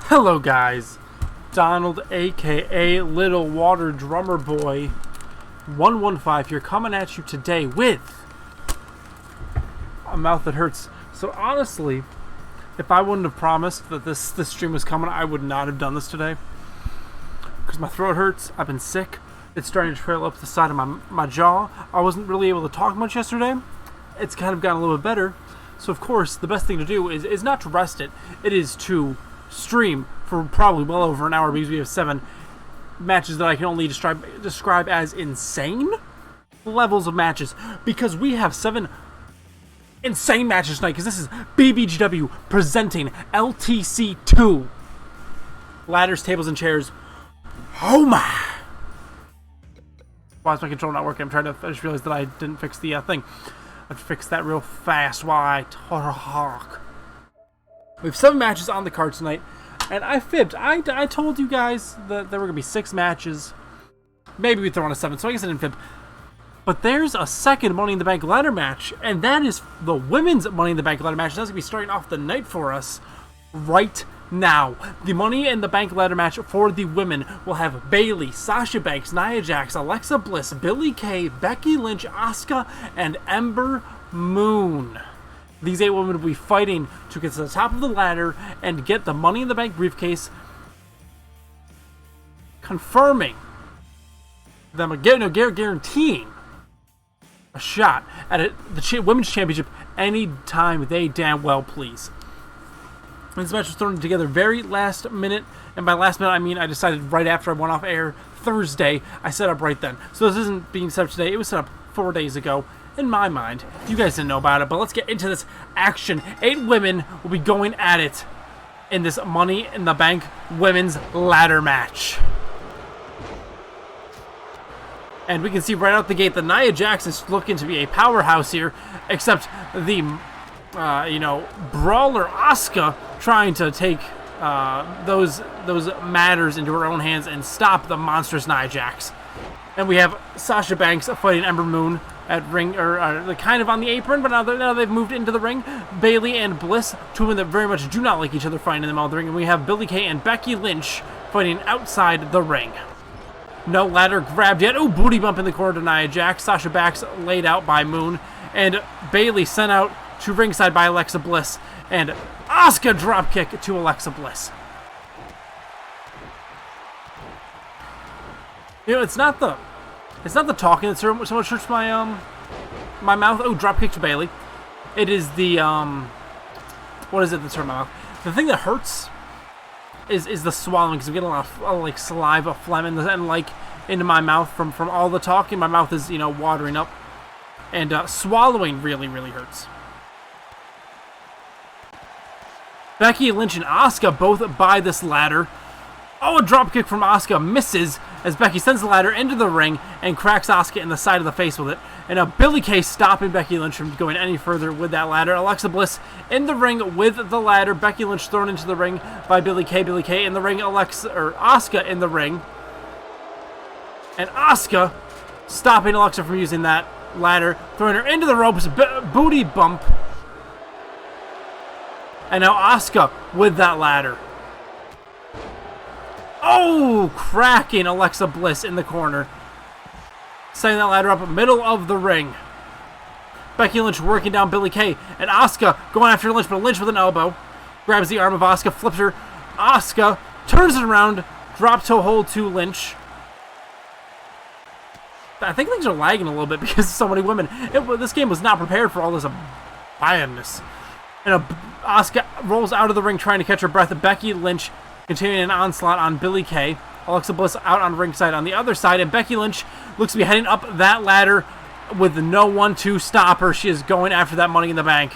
Hello guys, Donald aka Little Water Drummer Boy 115 here, coming at you today with a mouth that hurts. So honestly, if I wouldn't have promised that this stream was coming, I would not have done this today. Because my throat hurts, I've been sick, it's starting to trail up the side of my jaw. I wasn't really able to talk much yesterday. It's kind of gotten a little bit better. So of course, the best thing to do is not to rest it. It is to stream for probably well over an hour, because we have 7 matches that I can only describe as insane levels of matches, because we have 7 insane matches tonight, because this is Bbgw presenting LTC 2 Ladders, Tables, and Chairs. Oh my! Why is my control not working? I just realized that I didn't fix the thing. I'd fix that real fast while I talk. We have 7 matches on the card tonight, and I fibbed. I told you guys that there were going to be 6 matches. Maybe we throw on a 7, so I guess I didn't fib. But there's a second Money in the Bank ladder match, and that is the women's Money in the Bank ladder match. That's going to be starting off the night for us right now. The Money in the Bank ladder match for the women will have Bayley, Sasha Banks, Nia Jax, Alexa Bliss, Billie Kay, Becky Lynch, Asuka, and Ember Moon. These 8 women will be fighting to get to the top of the ladder and get the Money in the Bank briefcase, confirming them, guaranteeing a shot at the Women's Championship anytime they damn well please. This match was thrown together very last minute, and by last minute I mean I decided right after I went off air Thursday. I set up right then. So this isn't being set up today, it was set up 4 days ago. In my mind, you guys didn't know about it, but let's get into this action. 8 women will be going at it in this Money in the Bank women's ladder match. And we can see right out the gate that Nia Jax is looking to be a powerhouse here, except the, brawler Asuka trying to take those matters into her own hands and stop the monstrous Nia Jax. And we have Sasha Banks fighting Ember Moon at ring, or kind of on the apron, but now they've moved into the ring. Bayley and Bliss, 2 women that very much do not like each other, fighting in the middle of the ring. And we have Billie Kay and Becky Lynch fighting outside the ring. No ladder grabbed yet. Oh, booty bump in the corner to Nia Jax. Sasha Banks laid out by Moon. And Bayley sent out to ringside by Alexa Bliss. And Asuka dropkick to Alexa Bliss. You know, it's not the talking that so much hurts my my mouth. Oh, dropkick to Bayley. It is the what is it that's hurting my mouth? The thing that hurts is the swallowing, because I'm getting a lot of like saliva, phlegm, and like into my mouth from all the talking. My mouth is watering up, and swallowing really hurts. Becky Lynch and Asuka both by this ladder. Oh, a dropkick from Asuka misses as Becky sends the ladder into the ring and cracks Asuka in the side of the face with it. And Billie Kay stopping Becky Lynch from going any further with that ladder. Alexa Bliss in the ring with the ladder. Becky Lynch thrown into the ring by Billie Kay. Billie Kay in the ring. Asuka in the ring. And Asuka stopping Alexa from using that ladder, throwing her into the ropes. Booty bump. And now Asuka with that ladder. Oh, cracking Alexa Bliss in the corner. Setting that ladder up middle of the ring. Becky Lynch working down Billie Kay. And Asuka going after Lynch, but Lynch with an elbow. Grabs the arm of Asuka, flips her. Asuka turns it around. Drop toe hold to Lynch. I think things are lagging a little bit because so many women. This game was not prepared for all this biasness. And Asuka rolls out of the ring trying to catch her breath. Becky Lynch continuing an onslaught on Billie Kay. Alexa Bliss out on ringside on the other side, and Becky Lynch looks to be heading up that ladder with no one to stop her. She is going after that Money in the Bank.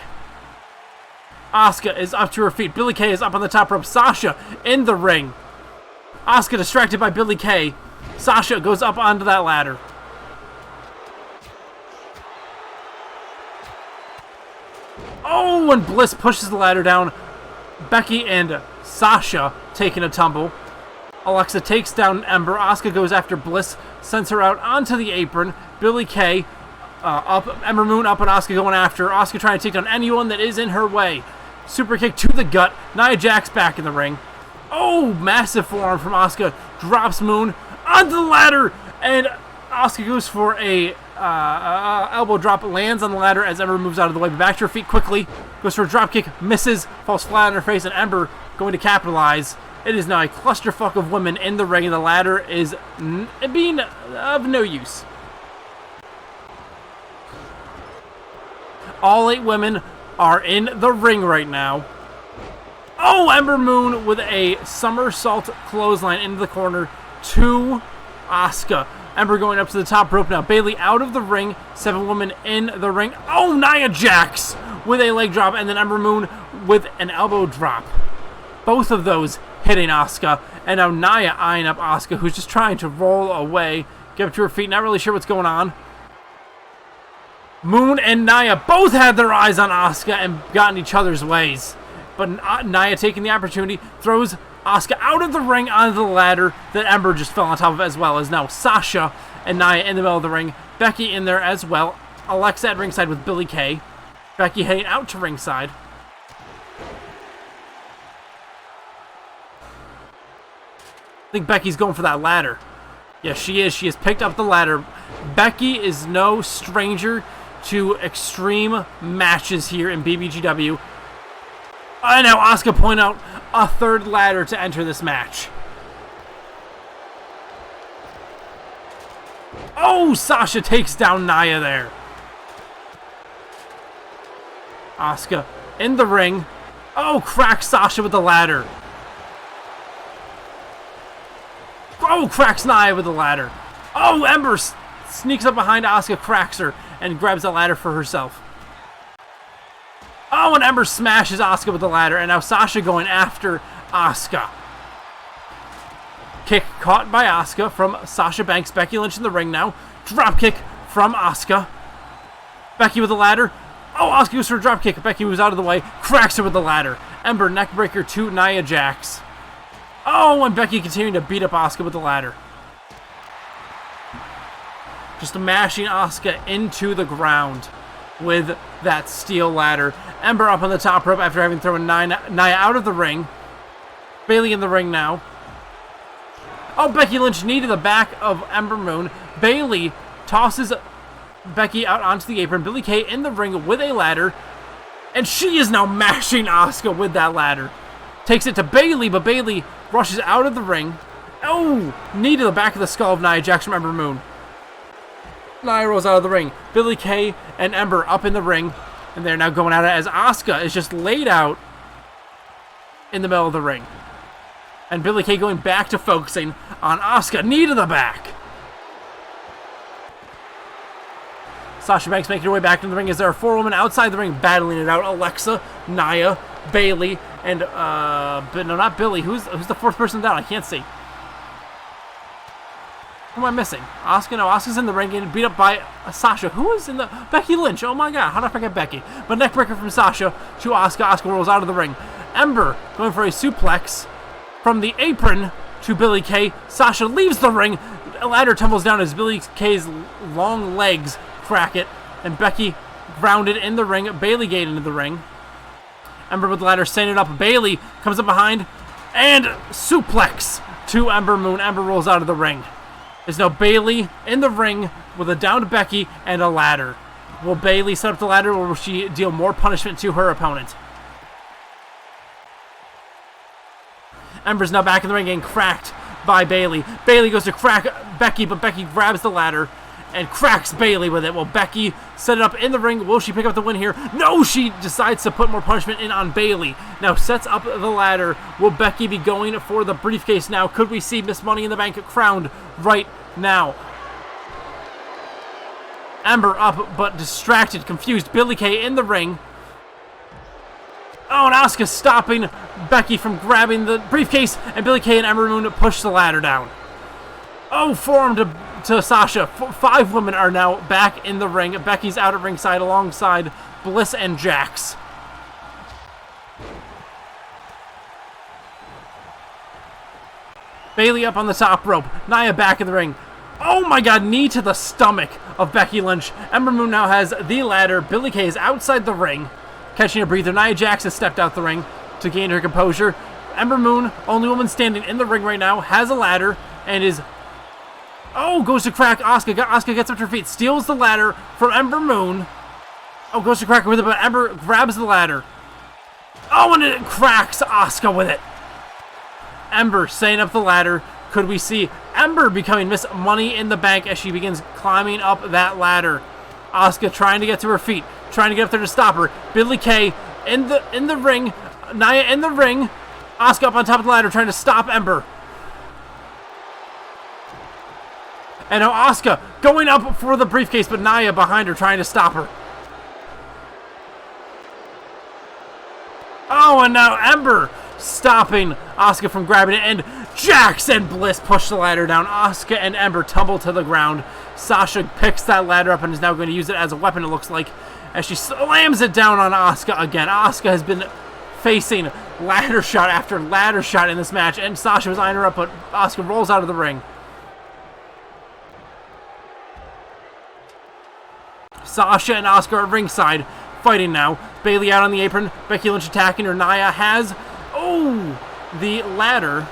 Asuka is up to her feet. Billie Kay is up on the top rope. Sasha in the ring. Asuka distracted by Billie Kay. Sasha goes up onto that ladder. Oh, and Bliss pushes the ladder down. Becky and Sasha taking a tumble. Alexa takes down Ember. Asuka goes after Bliss, sends her out onto the apron. Billie Kay up, Ember Moon up, and Asuka going after her. Asuka trying to take down anyone that is in her way. Super kick to the gut. Nia Jax back in the ring. Oh, massive forearm from Asuka. Drops Moon onto the ladder. And Asuka goes for a elbow drop. Lands on the ladder as Ember moves out of the way. But back to her feet quickly. Goes for a drop kick. Misses. Falls flat on her face. And Ember going to capitalize. It is now a clusterfuck of women in the ring. And the ladder is being of no use. All 8 women are in the ring right now. Oh, Ember Moon with a somersault clothesline into the corner to Asuka. Ember going up to the top rope now. Bayley out of the ring. 7 women in the ring. Oh, Nia Jax with a leg drop. And then Ember Moon with an elbow drop. Both of those hitting Asuka. And now Nia eyeing up Asuka, who's just trying to roll away. Get up to her feet. Not really sure what's going on. Moon and Nia both had their eyes on Asuka and got in each other's ways. But Nia taking the opportunity, throws Asuka out of the ring onto the ladder that Ember just fell on top of, as well as now Sasha and Nia in the middle of the ring. Becky in there as well. Alexa at ringside with Billie Kay. Becky heading out to ringside. I think Becky's going for that ladder. Yes, she is. She has picked up the ladder. Becky is no stranger to extreme matches here in BBGW. And now Asuka point out a 3rd ladder to enter this match. Oh, Sasha takes down Nia there. Asuka in the ring. Oh, cracks Sasha with the ladder. Oh, cracks Nia with the ladder. Oh, Ember sneaks up behind Asuka, cracks her, and grabs the ladder for herself. Oh, and Ember smashes Asuka with the ladder, and now Sasha going after Asuka. Kick caught by Asuka from Sasha Banks. Becky Lynch in the ring now. Drop kick from Asuka. Becky with the ladder. Oh, Asuka goes for a drop kick. Becky moves out of the way, cracks her with the ladder. Ember neckbreaker to Nia Jax. Oh, and Becky continuing to beat up Asuka with the ladder. Just mashing Asuka into the ground with that steel ladder. Ember up on the top rope after having thrown Nia out of the ring. Bayley in the ring now. Oh, Becky Lynch knee to the back of Ember Moon. Bayley tosses Becky out onto the apron. Billie Kay in the ring with a ladder. And she is now mashing Asuka with that ladder. Takes it to Bayley, but Bayley rushes out of the ring. Oh, knee to the back of the skull of Nia Jax from Ember Moon. Nia rolls out of the ring. Billie Kay and Ember up in the ring. And they're now going at it as Asuka is just laid out in the middle of the ring. And Billie Kay going back to focusing on Asuka. Knee to the back. Sasha Banks making her way back into the ring as there are 4 women outside the ring battling it out. Alexa, Nia, Bayley, and, but no, not Billie. Who's the 4th person down? I can't see. Who am I missing? Asuka? No, Asuka's in the ring getting beat up by Sasha. Who is in the... Becky Lynch. Oh my god, how did I forget Becky? But neckbreaker from Sasha to Asuka. Asuka rolls out of the ring. Ember going for a suplex from the apron to Billie Kay. Sasha leaves the ring. A ladder tumbles down as Billie Kay's long legs crack it. And Becky grounded in the ring. Bayley gained into the ring. Ember with the ladder standing up. Bayley comes up behind. And suplex to Ember Moon. Ember rolls out of the ring. There's now Bayley in the ring with a downed Becky and a ladder. Will Bayley set up the ladder, or will she deal more punishment to her opponent? Ember's now back in the ring getting cracked by Bayley. Bayley goes to crack Becky, but Becky grabs the ladder and cracks Bayley with it. Will Becky set it up in the ring? Will she pick up the win here? No, she decides to put more punishment in on Bayley. Now sets up the ladder. Will Becky be going for the briefcase now? Could we see Miss Money in the Bank crowned right now? Ember up, but distracted, confused. Billie Kay in the ring. Oh, and Asuka stopping Becky from grabbing the briefcase, and Billie Kay and Ember Moon push the ladder down. Oh, forearm to Sasha. 5 women are now back in the ring. Becky's out at ringside alongside Bliss and Jax. Bayley up on the top rope. Nia back in the ring. Oh my god, knee to the stomach of Becky Lynch. Ember Moon now has the ladder. Billie Kay is outside the ring, catching a breather. Nia Jax has stepped out the ring to gain her composure. Ember Moon, only woman standing in the ring right now, has a ladder and is... Oh, goes to crack Asuka. Asuka gets up to her feet, steals the ladder from Ember Moon. Oh, goes to crack her with it, but Ember grabs the ladder. Oh, and it cracks Asuka with it. Ember setting up the ladder. Could we see Ember becoming Miss Money in the Bank as she begins climbing up that ladder? Asuka trying to get to her feet, trying to get up there to stop her. Billie Kay in the ring. Nia in the ring. Asuka up on top of the ladder trying to stop Ember. And now Asuka going up for the briefcase, but Nia behind her trying to stop her. Oh, and now Ember stopping Asuka from grabbing it, and Jax and Bliss push the ladder down. Asuka and Ember tumble to the ground. Sasha picks that ladder up and is now going to use it as a weapon, it looks like, as she slams it down on Asuka again. Asuka has been facing ladder shot after ladder shot in this match, and Sasha was eyeing her up, but Asuka rolls out of the ring. Sasha and Asuka are ringside, fighting now. Bayley out on the apron. Becky Lynch attacking her. Nia has... Oh! The ladder.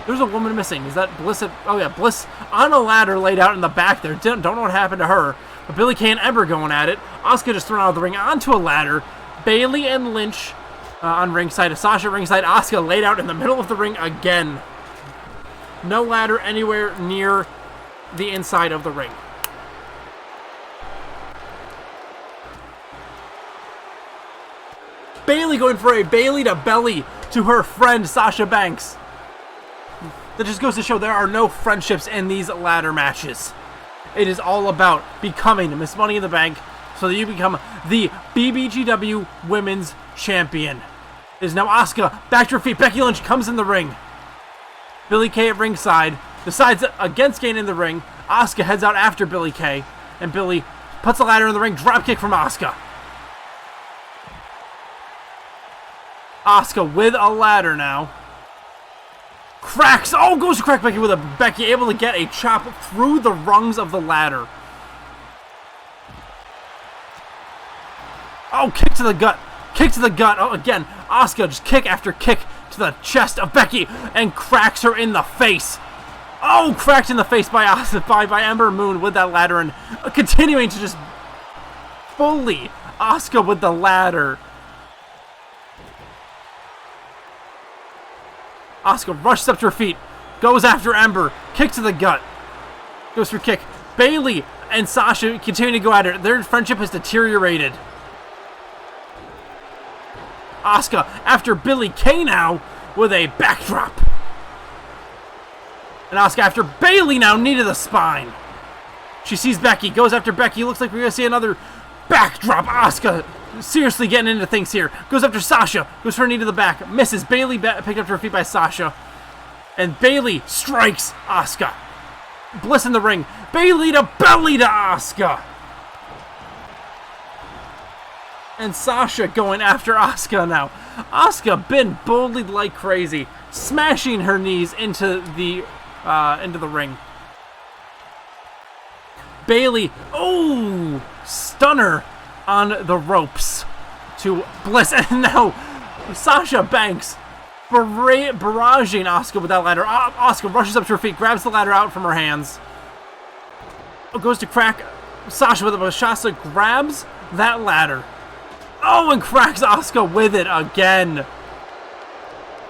There's a woman missing. Is that Bliss? Oh yeah, Bliss on a ladder laid out in the back there. Don't know what happened to her. But Billie Kay and Ember going at it. Asuka just thrown out of the ring onto a ladder. Bayley and Lynch on ringside. Sasha ringside. Asuka laid out in the middle of the ring again. No ladder anywhere near the inside of the ring. Bayley going for a Bayley to belly to her friend Sasha Banks. That just goes to show there are no friendships in these ladder matches. It is all about becoming Miss Money in the Bank so that you become the Bbgw Women's Champion. It is now Asuka back to her feet. Becky Lynch comes in the ring. Billie Kay at ringside decides against getting in the ring. Asuka heads out after Billie Kay, and Billie puts the ladder in the ring. Dropkick from Asuka. Asuka with a ladder now. Cracks. Oh, goes to crack Becky with a... Becky able to get a chop through the rungs of the ladder. Oh, kick to the gut. Kick to the gut. Oh, again. Asuka just kick after kick to the chest of Becky and cracks her in the face. Oh, cracked in the face by Ember Moon with that ladder, and continuing to just bully Asuka with the ladder. Asuka rushes up to her feet, goes after Ember, kick to the gut, goes for kick. Bayley and Sasha continue to go at her. Their friendship has deteriorated. Asuka after Billie Kay now with a backdrop. And Asuka after Bayley now, knee to the spine. She sees Becky, goes after Becky. Looks like we're going to see another backdrop. Asuka seriously getting into things here. Goes after Sasha. Goes for a knee to the back. Misses. Bayley picked up to her feet by Sasha. And Bayley strikes Asuka. Bliss in the ring. Bayley to belly to Asuka. And Sasha going after Asuka now. Asuka been bullied like crazy. Smashing her knees into the ring. Bayley. Oh! Stunner on the ropes to Bliss, and now Sasha Banks barraging Asuka with that ladder. Asuka rushes up to her feet, grabs the ladder out from her hands, goes to crack Sasha with it, but Sasha grabs that ladder. Oh, and cracks Asuka with it again.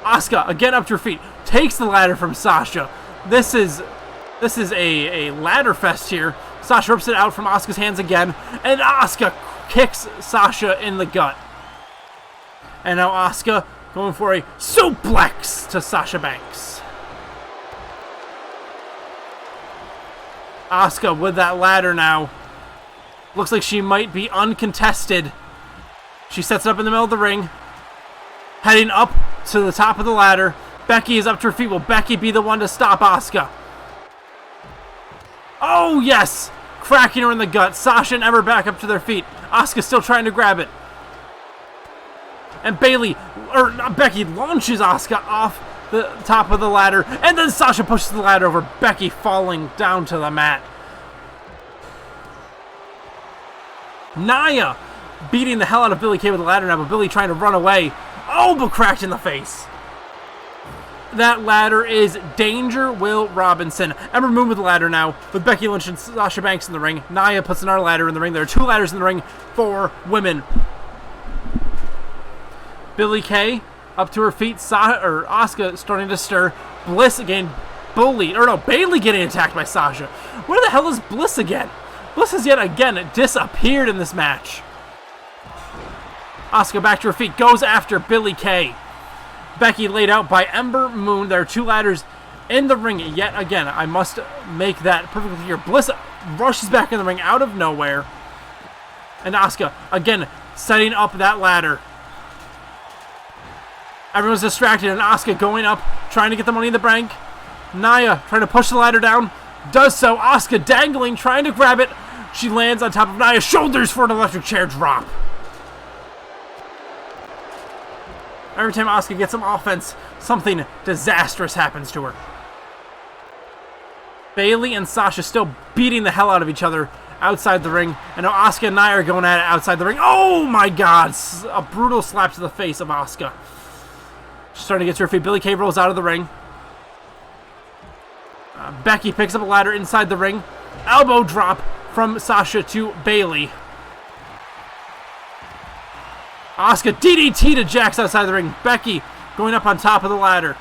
Asuka again up to her feet, takes the ladder from Sasha. This is a ladder fest here. Sasha rips it out from Asuka's hands again, and Asuka kicks Sasha in the gut. And now Asuka going for a suplex to Sasha Banks. Asuka with that ladder now. Looks like she might be uncontested. She sets it up in the middle of the ring, heading up to the top of the ladder. Becky is up to her feet. Will Becky be the one to stop Asuka? Oh, yes! Cracking her in the gut. Sasha and Ember back up to their feet. Asuka still trying to grab it. And Becky launches Asuka off the top of the ladder. And then Sasha pushes the ladder over. Becky falling down to the mat. Nia beating the hell out of Billie Kay with the ladder now, but Billie trying to run away. Oh, but cracked in the face. that ladder is Danger Will Robinson. Ember Moon with the ladder now, with Becky Lynch and Sasha Banks in the ring. Nia puts another ladder in the ring. There are 2 ladders in the ring for women. Billie Kay up to her feet. Asuka starting to stir. Bliss again bullied. Or no, Bayley getting attacked by Sasha. Where the hell is Bliss again? Bliss has yet again disappeared in this match. Asuka back to her feet. Goes after Billie Kay. Becky laid out by Ember Moon. There are 2 ladders in the ring yet again. I must make that perfectly clear. Bliss rushes back in the ring out of nowhere. And Asuka, again, setting up that ladder. Everyone's distracted, and Asuka going up, trying to get the Money in the Bank. Nia trying to push the ladder down. Does so. Asuka dangling, trying to grab it. She lands on top of Nia's shoulders for an electric chair drop. Every time Asuka gets some offense, something disastrous happens to her. Bayley and Sasha still beating the hell out of each other outside the ring. And now Asuka and Nia are going at it outside the ring. Oh my god! A brutal slap to the face of Asuka. She's starting to get to her feet. Billie Kay rolls out of the ring. Becky picks up a ladder inside the ring. Elbow drop from Sasha to Bayley. Asuka DDT to Jax outside the ring. Becky going up on top of the ladder.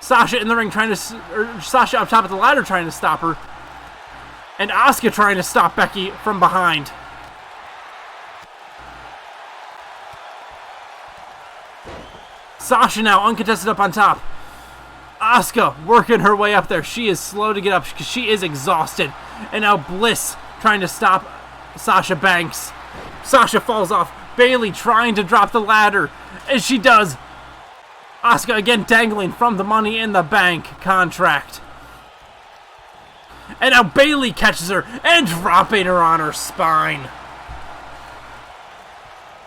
Sasha in the ring Sasha up top of the ladder trying to stop her. And Asuka trying to stop Becky from behind. Sasha now uncontested up on top. Asuka working her way up there. She is slow to get up because she is exhausted. And now Bliss trying to stop Sasha Banks. Sasha falls off. Bayley trying to drop the ladder. As she does. Asuka again dangling from the Money in the Bank contract. And now Bayley catches her and dropping her on her spine.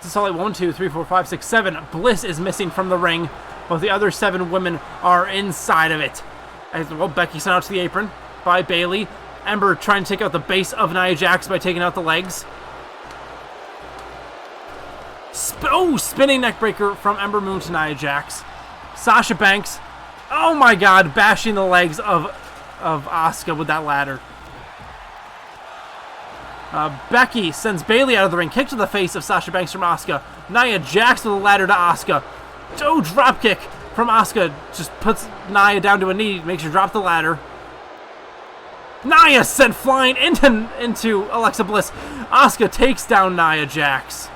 It's only 1, 2, 3, 4, 5, 6, 7. Bliss is missing from the ring. But the other 7 women are inside of it. As well, Becky sent out to the apron by Bayley. Ember trying to take out the base of Nia Jax by taking out the legs. Spinning neckbreaker from Ember Moon to Nia Jax. Sasha Banks. Oh my god, bashing the legs of Asuka with that ladder. Becky sends Bayley out of the ring. Kick to the face of Sasha Banks from Asuka. Nia Jax with the ladder to Asuka. Oh, drop kick from Asuka. Just puts Nia down to a knee. Makes her drop the ladder. Nia sent flying into Alexa Bliss. Asuka takes down Nia Jax.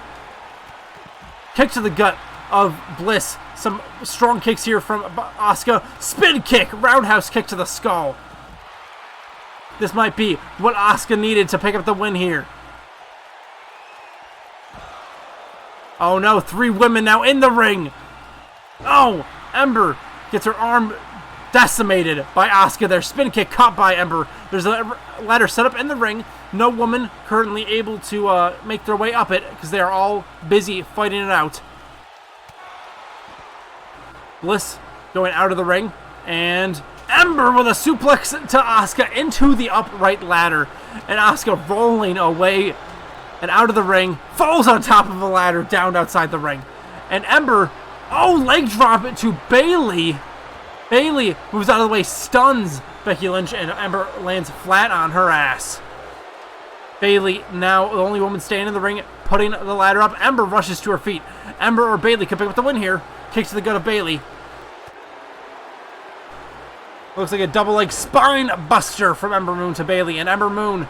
Kick to the gut of Bliss. Some strong kicks here from Asuka. Spin kick. Roundhouse kick to the skull. This might be what Asuka needed to pick up the win here. Oh no, 3 women now in the ring. Oh, Ember gets her arm decimated by Asuka there. Spin kick caught by Ember. There's a ladder set up in the ring. No woman currently able to make their way up it because they are all busy fighting it out. Bliss going out of the ring. And Ember with a suplex to Asuka into the upright ladder. And Asuka rolling away and out of the ring. Falls on top of the ladder down outside the ring. And Ember, leg drop it to Bayley. Bayley moves out of the way, stuns Becky Lynch, and Ember lands flat on her ass. Bayley, now the only woman staying in the ring, putting the ladder up. Ember rushes to her feet. Ember or Bayley could pick up the win here. Kicks to the gut of Bayley. Looks like a double leg spine buster from Ember Moon to Bayley. And Ember Moon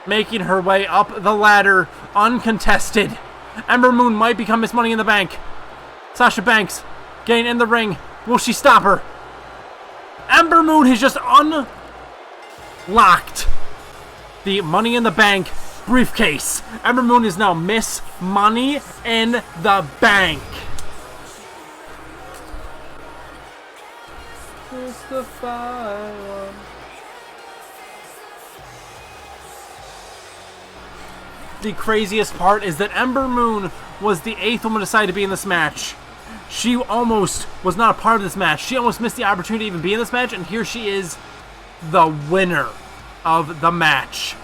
making her way up the ladder uncontested. Ember Moon might become Miss Money in the Bank. Sasha Banks getting in the ring. Will she stop her? Ember Moon has just unlocked the Money in the Bank briefcase. Ember Moon is now Miss Money in the Bank. The craziest part is that Ember Moon was the 8th woman decided to be in this match. She almost was not a part of this match. She almost missed the opportunity to even be in this match, and here she is, the winner of the match.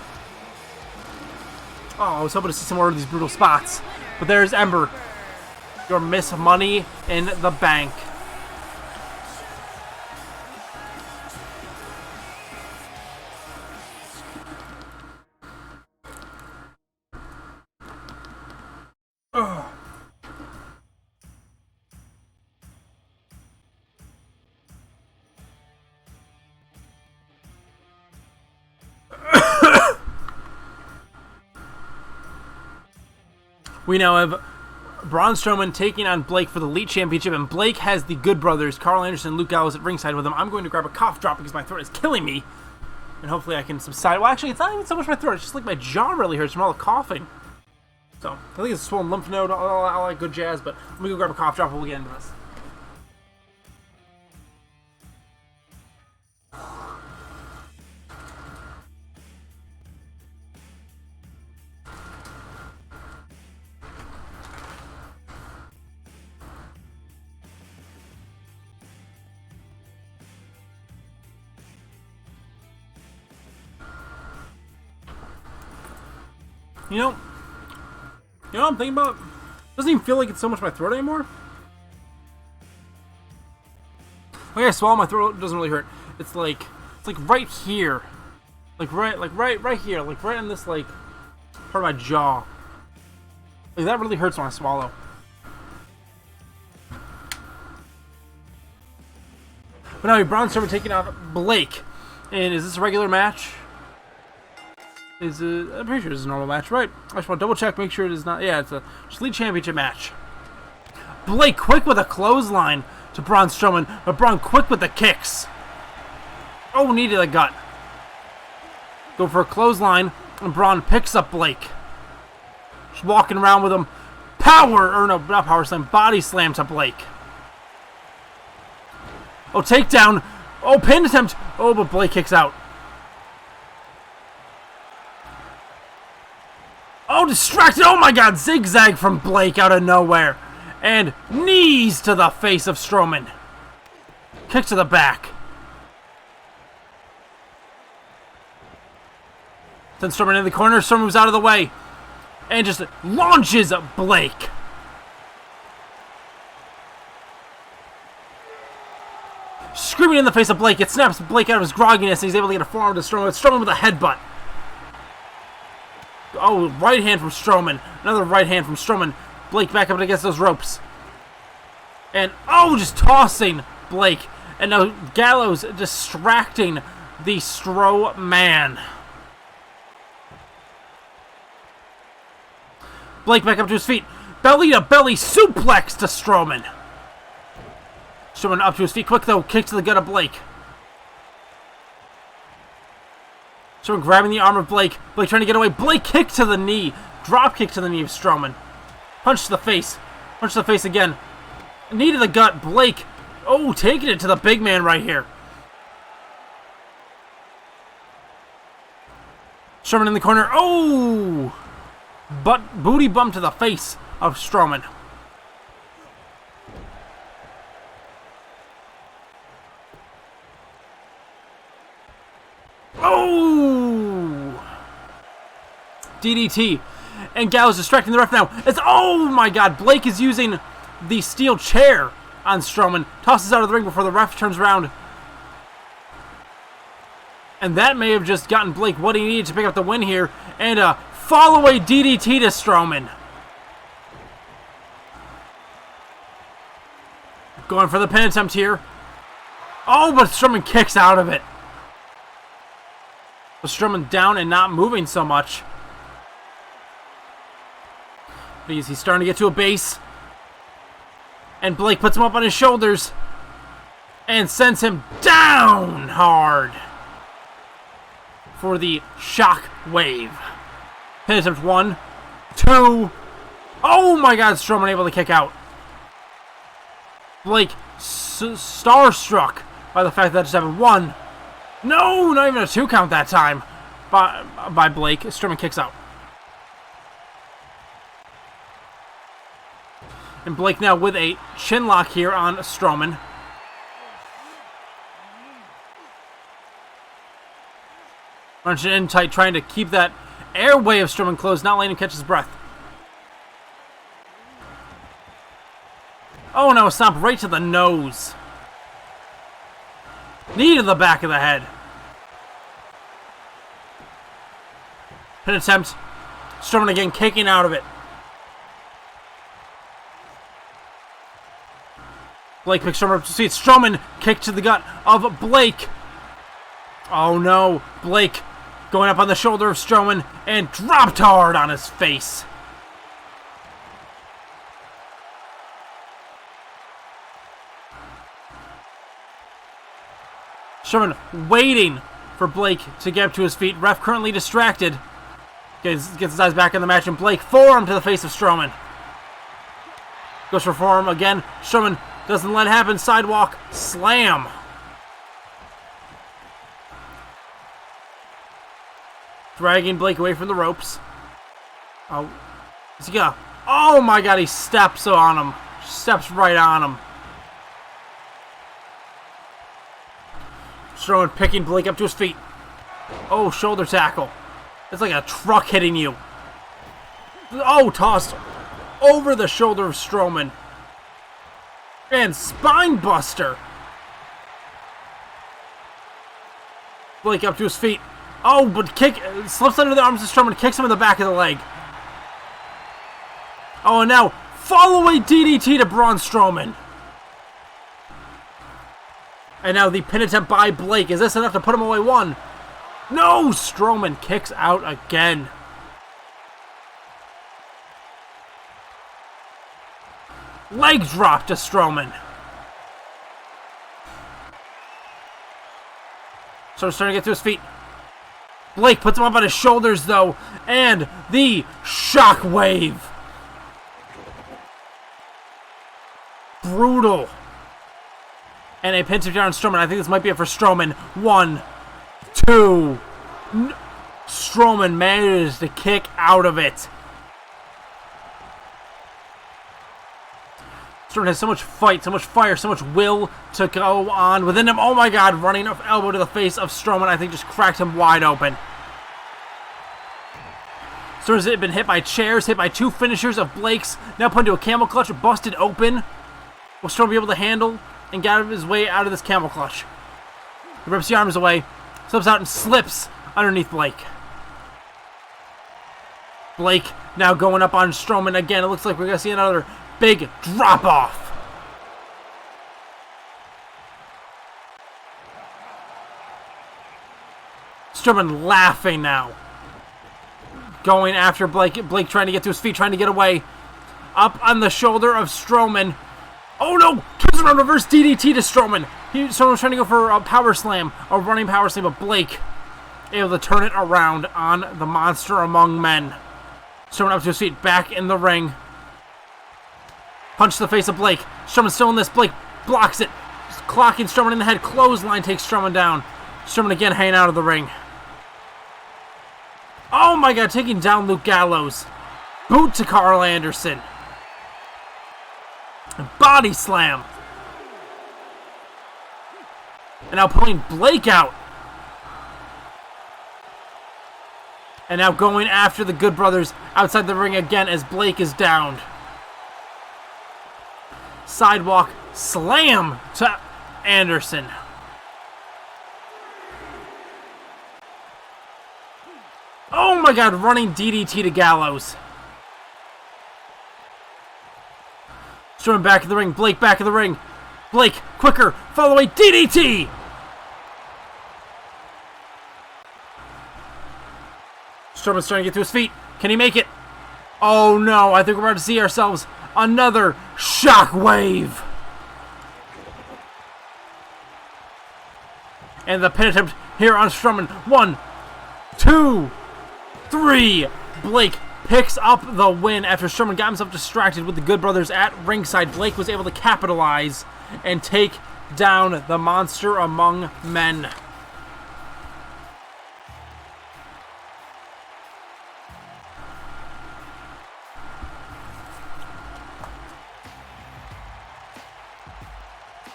Oh, I was hoping to see some more of these brutal spots. But there's Ember, your Miss Money in the Bank. Ugh. We now have Braun Strowman taking on Blake for the Elite Championship, and Blake has the Good Brothers, Carl Anderson and Luke Gallows at ringside with him. I'm going to grab a cough drop because my throat is killing me, and hopefully I can subside. Well, actually, it's not even so much my throat. It's just like my jaw really hurts from all the coughing. So, I think it's a swollen lymph node, all that good jazz, but let me go grab a cough drop and we'll get into this. You know what I'm thinking about? It doesn't even feel like it's so much my throat anymore. Like I swallow, my throat doesn't really hurt. It's like right here, like right here, like right in this like part of my jaw. Like that really hurts when I swallow. But now Braun Strowman taking out Blake, and is this a regular match? I'm pretty sure it's a normal match, right? I just want to double check, make sure it is not. Yeah, it's a Elite Championship match. Blake quick with a clothesline to Braun Strowman, but Braun quick with the kicks. Oh, knee to the gut. Go for a clothesline, and Braun picks up Blake. Just walking around with him. Not power slam, body slam to Blake. Oh, takedown. Oh, pin attempt. Oh, but Blake kicks out. Oh, distracted. Oh my god. Zigzag from Blake out of nowhere. And knees to the face of Strowman. Kick to the back. Then Strowman in the corner. Strowman moves out of the way. And just launches Blake. Screaming in the face of Blake. It snaps Blake out of his grogginess. And he's able to get a forearm to Strowman. Strowman with a headbutt. Oh, right hand from Strowman. Another right hand from Strowman. Blake back up against those ropes. And, oh, just tossing Blake. And now Gallows distracting the Strowman. Blake back up to his feet. Belly to belly suplex to Strowman. Strowman up to his feet. Quick, though. Kick to the gut of Blake. Strowman grabbing the arm of Blake. Blake trying to get away. Blake kick to the knee. Drop kick to the knee of Strowman. Punch to the face. Punch to the face again. Knee to the gut. Blake. Oh, taking it to the big man right here. Strowman in the corner. Oh! Booty bump to the face of Strowman. Oh! DDT. And Gallows distracting the ref now. It's, oh my god, Blake is using the steel chair on Strowman. Tosses out of the ring before the ref turns around. And that may have just gotten Blake what he needed to pick up the win here. And a fall-away DDT to Strowman. Going for the pin attempt here. Oh, but Strowman kicks out of it. But Strowman down and not moving so much. He's starting to get to a base. And Blake puts him up on his shoulders. And sends him down hard. For the shock wave. Pin attempt 1, 2. Oh my god, Strowman able to kick out. Blake starstruck by the fact that just happened. 1. No, not even a 2 count that time. By Blake. Strowman kicks out. And Blake now with a chin lock here on Strowman. Punching in tight, trying to keep that airway of Strowman closed, not letting him catch his breath. Oh, now a stomp right to the nose. Knee to the back of the head. Pin attempt. Strowman again kicking out of it. Blake picks Strowman up to his feet. Strowman kick to the gut of Blake. Oh no, Blake going up on the shoulder of Strowman and dropped hard on his face. Strowman waiting for Blake to get up to his feet. Ref currently distracted. Gets his eyes back in the match, and Blake forearm to the face of Strowman. Goes for forearm again. Strowman doesn't let it happen. Sidewalk slam. Dragging Blake away from the ropes. Oh, is he gonna? Oh my God! He steps on him. Steps right on him. Strowman picking Blake up to his feet. Oh, shoulder tackle. It's like a truck hitting you. Oh, tossed over the shoulder of Strowman. And spine buster. Blake up to his feet. Oh, but kick slips under the arms of Strowman, kicks him in the back of the leg. Oh, and now fall away DDT to Braun Strowman. And now the pin attempt by Blake. Is this enough to put him away? One. No! Strowman kicks out again. Leg drop to Strowman. So starting to get to his feet. Blake puts him up on his shoulders though. And the shockwave. Brutal. And a pin to down Strowman. I think this might be it for Strowman. 1, 2. Strowman manages to kick out of it. Strowman has so much fight, so much fire, so much will to go on within him. Oh my God, running up elbow to the face of Strowman, I think just cracked him wide open. Strowman's been hit by chairs, hit by 2 finishers of Blake's. Now put into a camel clutch, busted open. Will Strowman be able to handle and get out of his way out of this camel clutch? He rips the arms away, slips out and slips underneath Blake. Blake now going up on Strowman again. It looks like we're going to see another big drop off. Strowman laughing now. Going after Blake. Blake trying to get to his feet, trying to get away. Up on the shoulder of Strowman. Oh no! Turns around, reverse DDT to Strowman. Strowman's trying to go for a power slam, a running power slam, but Blake able to turn it around on the monster among men. Strowman up to his feet, back in the ring. Punch to the face of Blake. Strowman still in this. Blake blocks it. Just clocking Strowman in the head. Clothesline takes Strowman down. Strowman again hanging out of the ring. Oh my God, taking down Luke Gallows. Boot to Carl Anderson. Body slam. And now pulling Blake out. And now going after the Good Brothers outside the ring again as Blake is downed. Sidewalk slam to Anderson. Oh my God, running DDT to Gallows. Strowman back in the ring. Blake back in the ring. Blake, quicker. Fall away. DDT! Strowman's trying to get to his feet. Can he make it? Oh no, I think we're about to see ourselves another shockwave. And the pin attempt here on Strowman. 1, 2, 3. Blake picks up the win after Strowman got himself distracted with the Good Brothers at ringside. Blake was able to capitalize and take down the monster among men.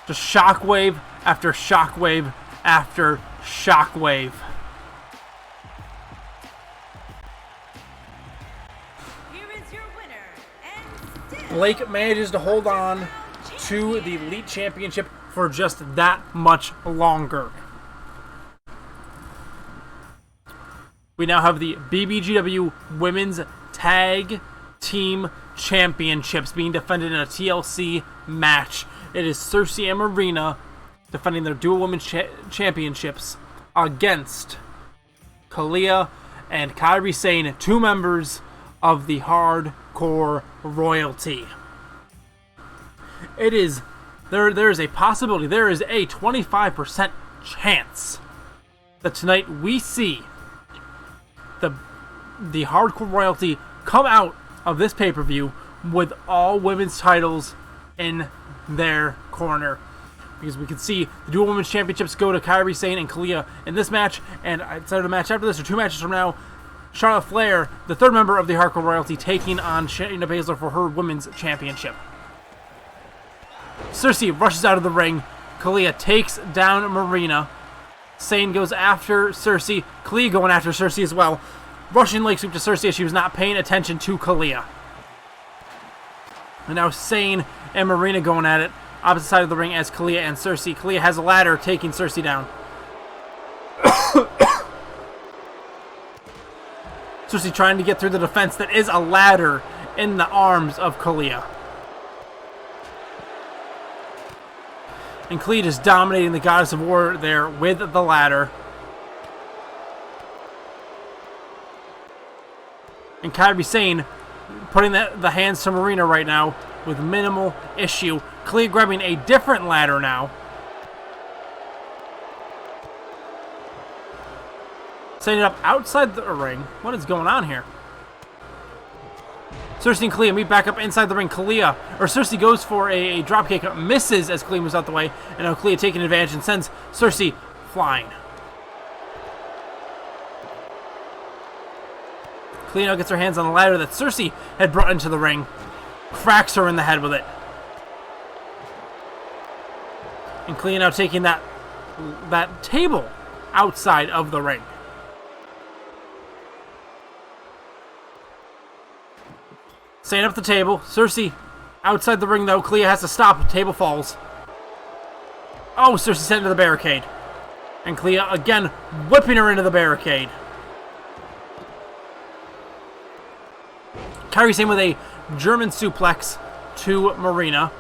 Just shockwave after shockwave after shockwave. Blake manages to hold on to the Elite Championship for just that much longer. We now have the Bbgw Women's Tag Team Championships being defended in a TLC match It is Cersei and Marina defending their dual women's championships against Kalia and Kairi Sane, 2 members of the Hardcore Royalty. It is there is a possibility, there is a 25% chance that tonight we see the Hardcore Royalty come out of this pay-per-view with all women's titles in their corner. Because we can see the dual women's championships go to Kairi Sane and Kalia in this match, and instead of the match after this, or 2 matches from now, Charlotte Flair, the 3rd member of the Hardcore Royalty, taking on Shayna Baszler for her women's championship. Cersei rushes out of the ring. Kalia takes down Marina. Sane goes after Cersei. Kalia going after Cersei as well. Russian leg sweep to Cersei as she was not paying attention to Kalia. And now Sane and Marina going at it. Opposite side of the ring as Kalia and Cersei. Kalia has a ladder taking Cersei down. Cersei trying to get through the defense that is a ladder in the arms of Kalia. And Kalia just dominating the Goddess of War there with the ladder. And Kairi Sane putting the hands to Marina right now with minimal issue. Kalia grabbing a different ladder now. Setting it up outside the ring. What is going on here? Cersei and Kalia meet back up inside the ring. Cersei goes for a dropkick, misses as Kalia moves out the way, and now Kalia taking advantage and sends Cersei flying. Kalia now gets her hands on the ladder that Cersei had brought into the ring. Cracks her in the head with it. And Kalia now taking that table outside of the ring. Setting up the table. Cersei outside the ring though. Kalia has to stop. Table falls. Oh, Cersei sent into the barricade. And Kalia again whipping her into the barricade. Kairi Sane with a German suplex to Marina.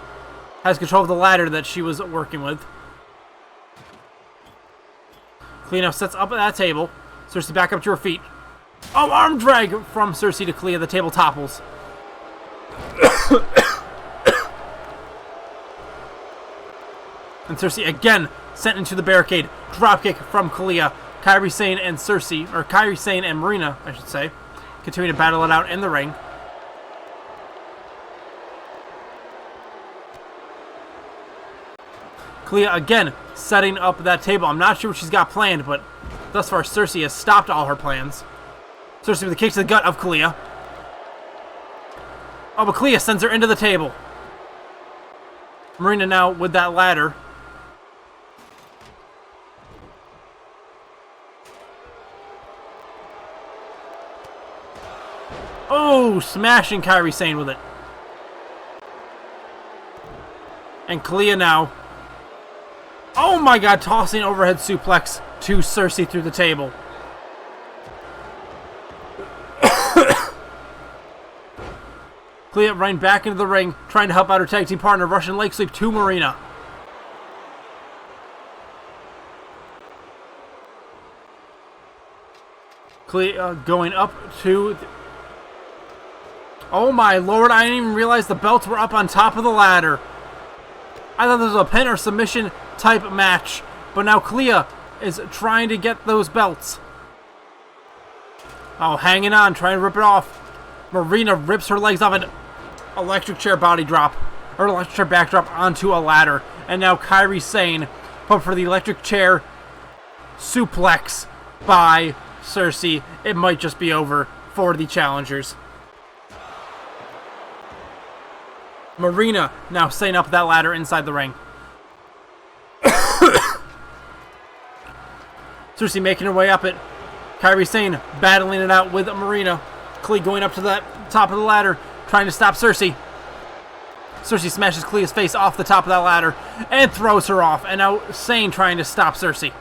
Has control of the ladder that she was working with. Kalia now sets up at that table. Cersei back up to her feet. Oh, arm drag from Cersei to Kalia. The table topples. And Cersei again sent into the barricade. Dropkick from Kalia. Kairi Sane and Cersei, or Kairi Sane and Marina, I should say, continue to battle it out in the ring. Kalia again setting up that table. I'm not sure what she's got planned, but thus far Cersei has stopped all her plans. Cersei with a kick to the gut of Kalia. Oh, but Kalia sends her into the table. Marina now with that ladder. Oh, smashing Kairi Sane with it. And Kalia now. Oh my god, tossing overhead suplex to Cersei through the table. Kalia running back into the ring, trying to help out her tag team partner. Russian leg sweep to Marina. Kalia going up to... Oh my lord, I didn't even realize the belts were up on top of the ladder. I thought this was a pin or submission type match. But now Kalia is trying to get those belts. Oh, hanging on, trying to rip it off. Marina rips her legs off an electric chair body drop. Or electric chair backdrop onto a ladder. And now Kairi Sane put for the electric chair suplex by Cersei. It might just be over for the challengers. Marina now setting up that ladder inside the ring. Cersei making her way up it. Kairi Sane battling it out with Marina. Kalia going up to the top of the ladder, trying to stop Cersei. Cersei smashes Kalia's face off the top of that ladder and throws her off. And now Sane trying to stop Cersei.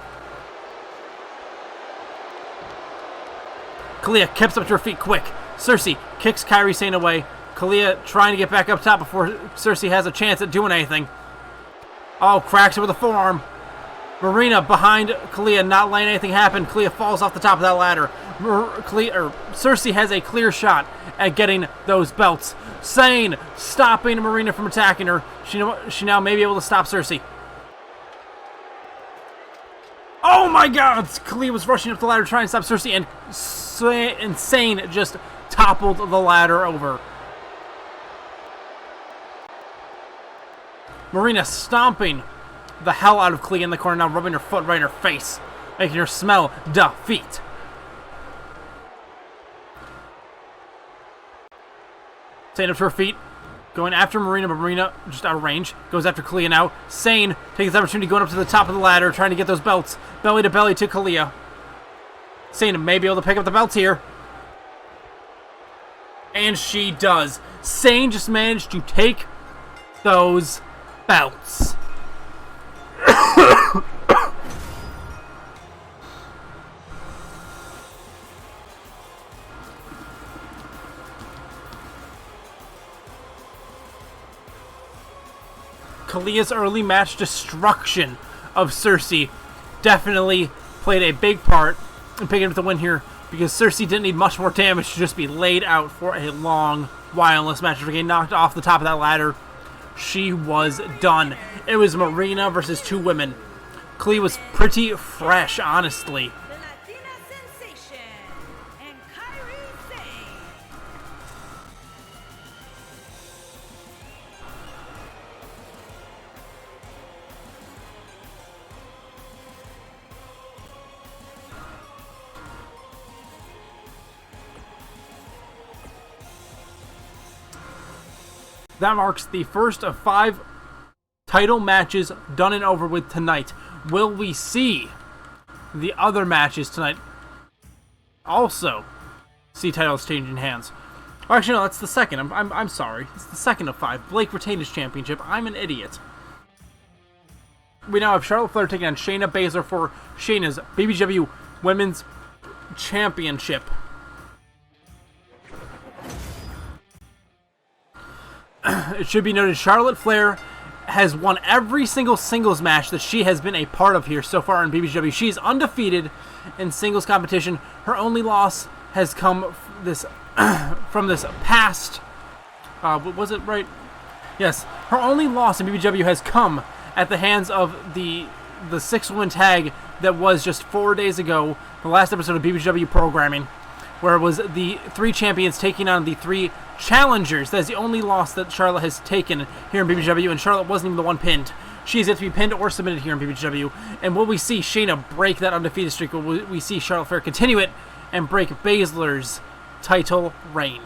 Kalia kicks up to her feet quick. Cersei kicks Kairi Sane away. Kalia trying to get back up top before Cersei has a chance at doing anything. Oh, cracks her with a forearm. Marina behind Kalia, not letting anything happen. Kalia falls off the top of that ladder. Cersei has a clear shot at getting those belts. Sane stopping Marina from attacking her. She now may be able to stop Cersei. Oh my god! Kalia was rushing up the ladder trying to stop Cersei, and Sane just toppled the ladder over. Marina stomping the hell out of Kalia in the corner, now rubbing her foot right in her face, making her smell defeat. Sane up to her feet, going after Marina, but Marina just out of range. Goes after Kalia now. Sane takes the opportunity going up to the top of the ladder, trying to get those belts. Belly to belly to Kalia. Sane may be able to pick up the belts here. And she does. Sane just managed to take those belts. Kalia's early match destruction of Cersei definitely played a big part in picking up the win here, because Cersei didn't need much more damage to just be laid out for a long while in this match. After getting knocked off the top of that ladder, she was done. It was Marina versus two women. Kalia was pretty fresh, honestly. That marks the first of 5 title matches done and over with tonight. Will we see the other matches tonight also see titles changing hands? Or actually, no, that's the second. I'm sorry. It's the second of 5. Blake retained his championship. I'm an idiot. We now have Charlotte Flair taking on Shayna Baszler for Shayna's Bbgw Women's Championship. It should be noted, Charlotte Flair has won every single singles match that she has been a part of here so far in Bbgw. She's undefeated in singles competition. Her only loss has come from this past... was it right? Yes. Her only loss in Bbgw has come at the hands of the 6-woman tag that was just 4 days ago, the last episode of Bbgw programming, where it was the 3 champions taking on the 3 challengers. That is the only loss that Charlotte has taken here in Bbgw, and Charlotte wasn't even the one pinned. She is yet to be pinned or submitted here in Bbgw. And will we see Shayna break that undefeated streak, or will we see Charlotte Flair continue it and break Baszler's title reign?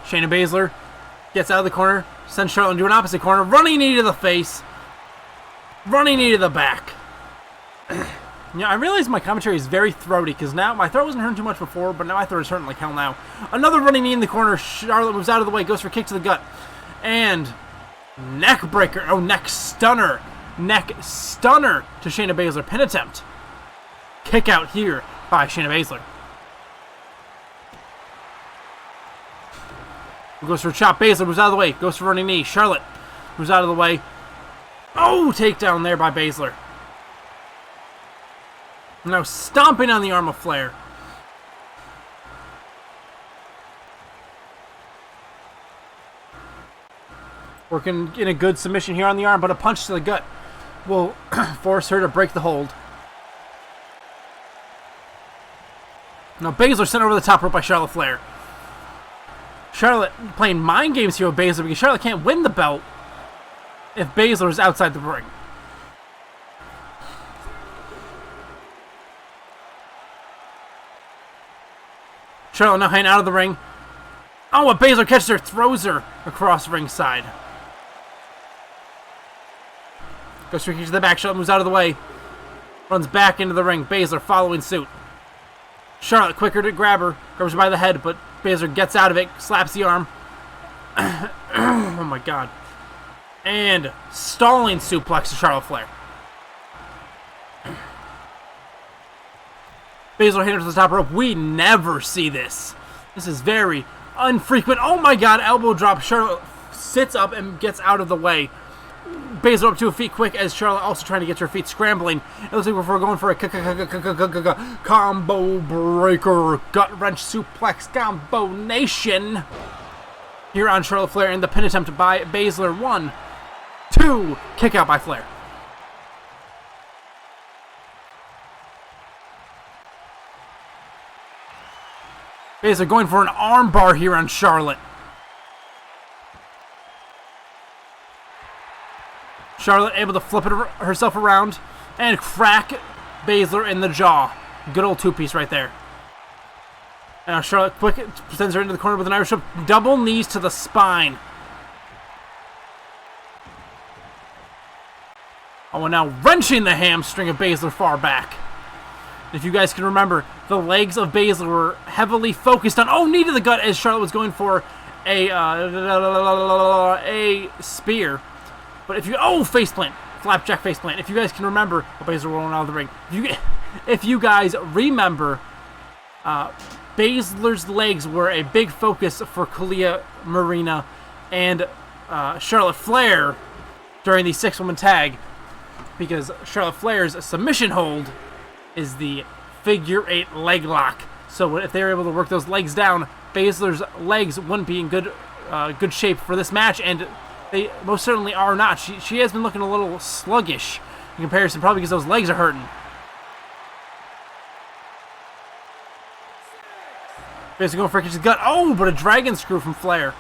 Shayna Baszler gets out of the corner, sends Charlotte into an opposite corner, running knee to the face, running knee to the back. Yeah, I realize my commentary is very throaty, because now my throat wasn't hurting too much before, but now my throat is hurting like hell now. Another running knee in the corner. Charlotte moves out of the way, goes for a kick to the gut, and neck breaker. Oh, neck stunner to Shayna Baszler. Pin attempt. Kick out here by Shayna Baszler. Goes for a chop. Baszler moves out of the way. Goes for running knee. Charlotte moves out of the way. Oh, takedown there by Baszler. Now stomping on the arm of Flair. Working in a good submission here on the arm, but a punch to the gut will force her to break the hold. Now Baszler sent over the top rope by Charlotte Flair. Charlotte playing mind games here with Baszler, because Charlotte can't win the belt if Baszler is outside the ring. Charlotte now hanging out of the ring. Oh, but Baszler catches her, throws her across ringside. Goes for a kick to the back. Charlotte moves out of the way. Runs back into the ring. Baszler following suit. Charlotte quicker to grab her. Grabs her by the head, but Baszler gets out of it. Slaps the arm. Oh my god. And stalling suplex to Charlotte Flair. Baszler hit her to the top rope. We never see this. This is very unfrequent. Oh my god, elbow drop. Charlotte sits up and gets out of the way. Baszler up to her feet quick as Charlotte also trying to get to her feet, scrambling. It looks like we're going for a combo breaker, gut wrench suplex combination here on Charlotte Flair, and the pin attempt by Baszler. 1, 2, kick out by Flair. Baszler going for an armbar here on Charlotte. Charlotte able to flip it herself around and crack Baszler in the jaw. Good old two-piece right there. Now Charlotte quick sends her into the corner with an Irish whip. Double knees to the spine. Oh, and now wrenching the hamstring of Baszler far back. If you guys can remember, the legs of Baszler were heavily focused on... Oh, knee to the gut as Charlotte was going for a spear. But if you... Oh, faceplant. Flapjack faceplant. If you guys can remember... Oh, Baszler rolling out of the ring. If you guys remember... Baszler's legs were a big focus for Kalia Marina and Charlotte Flair during the 6-woman tag, because Charlotte Flair's submission hold is the figure 8 leg lock. So if they were able to work those legs down, Baszler's legs wouldn't be in good shape for this match, and they most certainly are not. She has been looking a little sluggish in comparison, probably because those legs are hurting. Basically going for a kick to the gut. Oh, but a dragon screw from Flair.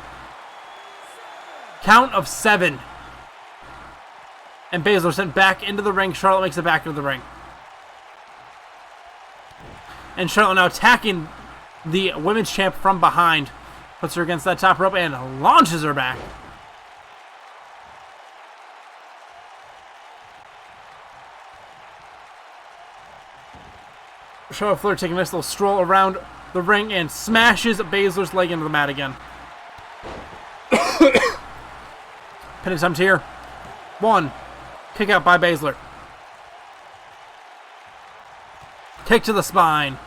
Count of 7. And Baszler sent back into the ring. Charlotte makes it back into the ring. And Charlotte now attacking the women's champ from behind. Puts her against that top rope and launches her back. Charlotte Flair taking a nice little stroll around the ring and smashes Baszler's leg into the mat again. Pin attempt here. 1. Kick out by Baszler. Kick to the spine.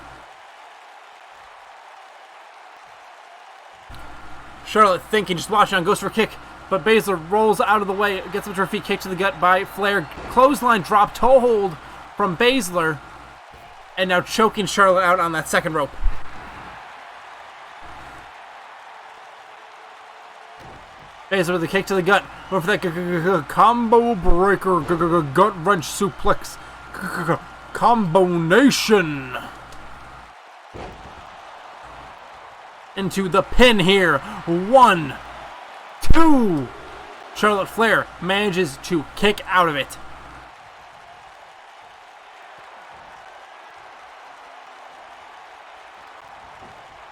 Charlotte thinking, just watching on, goes for a kick, but Baszler rolls out of the way, gets up to her feet, kick to the gut by Flair. Clothesline drop, toe hold from Baszler, and now choking Charlotte out on that second rope. Baszler with a kick to the gut. Going for that combo breaker, gut wrench suplex combination. Into the pin here. 1, 2. Charlotte Flair manages to kick out of it.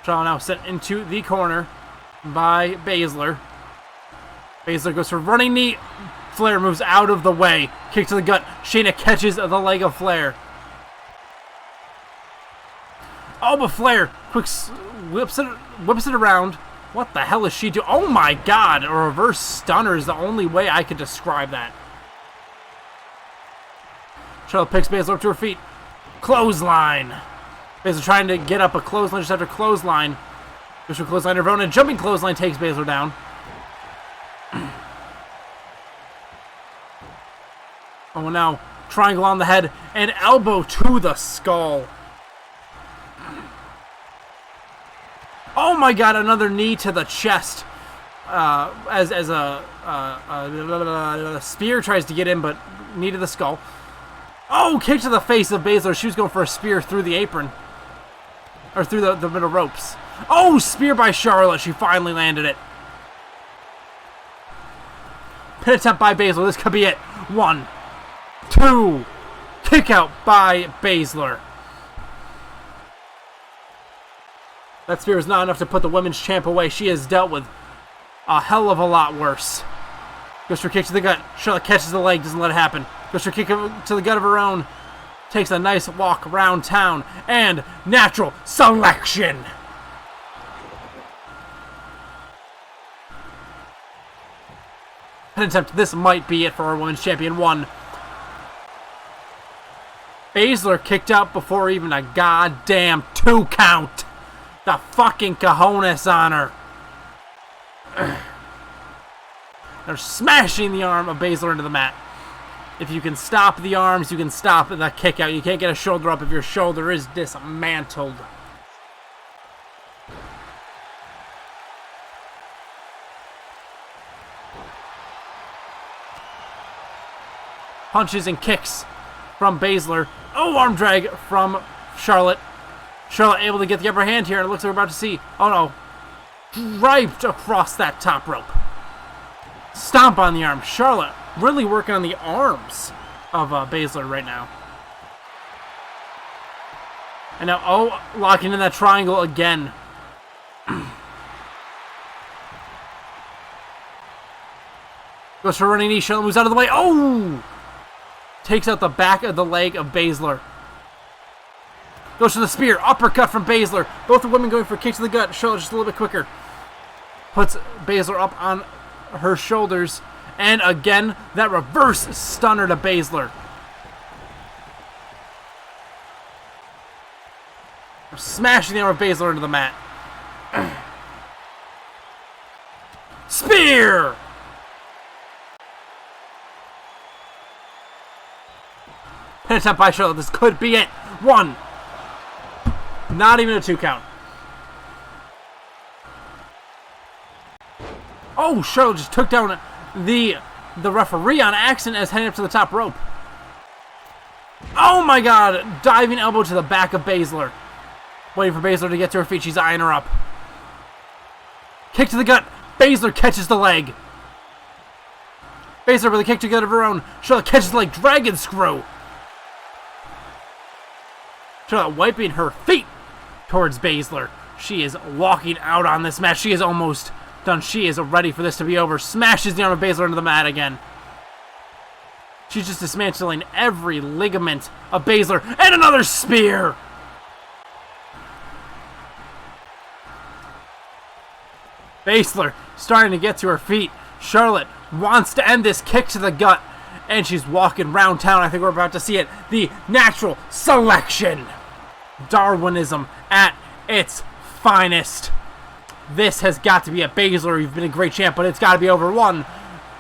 Charlotte now sent into the corner by Baszler. Baszler goes for running knee. Flair moves out of the way. Kick to the gut. Shayna catches the leg of Flair. Oh, but Flair quick whips it around. What the hell is she doing? Oh my god, a reverse stunner is the only way I could describe that. Charlotte picks Baszler up to her feet. Clothesline. Baszler trying to get up a clothesline just after clothesline. Goes for clothesline of her own, and jumping clothesline takes Baszler down. Oh, now triangle on the head and elbow to the skull. Oh my god, another knee to the chest. As a spear tries to get in, but knee to the skull. Oh, kick to the face of Baszler. She was going for a spear through the apron. Or through the middle ropes. Oh, spear by Charlotte. She finally landed it. Pin attempt by Baszler. This could be it. 1, 2. Kick out by Baszler. That spear is not enough to put the women's champ away. She has dealt with a hell of a lot worse. Goes for a kick to the gut. Charlotte catches the leg, doesn't let it happen. Goes for a kick to the gut of her own. Takes a nice walk around town. And natural selection. Pin attempt. This might be it for our women's champion. 1. Baszler kicked out before even a goddamn 2 count. The fucking cojones on her. They're smashing the arm of Baszler into the mat. If you can stop the arms, you can stop the kick out. You can't get a shoulder up if your shoulder is dismantled. Punches and kicks from Baszler. Oh, arm drag from Charlotte. Charlotte able to get the upper hand here, and it looks like we're about to see. Oh no. Right across that top rope. Stomp on the arm. Charlotte really working on the arms of Baszler right now. And now, oh, locking in that triangle again. Goes for a running knee. Charlotte moves out of the way. Oh! Takes out the back of the leg of Baszler. Goes for the spear. Uppercut from Baszler. Both the women going for kicks to the gut. Charlotte just a little bit quicker. Puts Baszler up on her shoulders. And again, that reverse stunner to Baszler. Smashing the arm of Baszler into the mat. Spear! Pin attempt by Charlotte. This could be it. 1. Not even a 2 count. Oh, Charlotte just took down the referee on accident as heading up to the top rope. Oh my god! Diving elbow to the back of Baszler. Waiting for Baszler to get to her feet. She's eyeing her up. Kick to the gut. Baszler catches the leg. Baszler with a kick to the gut of her own. Charlotte catches the leg. Dragon screw. Charlotte wiping her feet towards Baszler. She is walking out on this match. She is almost done. She is ready for this to be over. Smashes the arm of Baszler into the mat again. She's just dismantling every ligament of Baszler. And another spear! Baszler starting to get to her feet. Charlotte wants to end this kick to the gut. And she's walking round town. I think we're about to see it. The natural selection. Darwinism at its finest. This has got to be a Baszler. You've been a great champ, but it's got to be over. 1,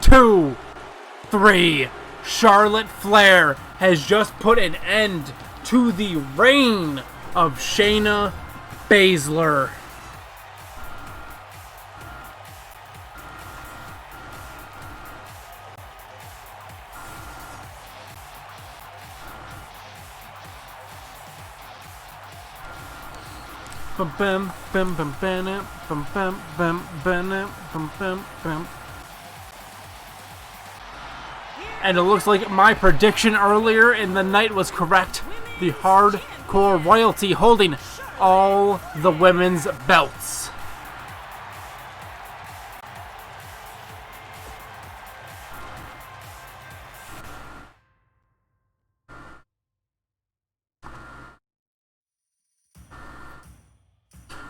2, 3. Charlotte Flair has just put an end to the reign of Shayna Baszler. Bum bum bum bum bum bum bum bum bum bum bum bum. And it looks like my prediction earlier in the night was correct. The Hardcore Royalty holding all the women's belts.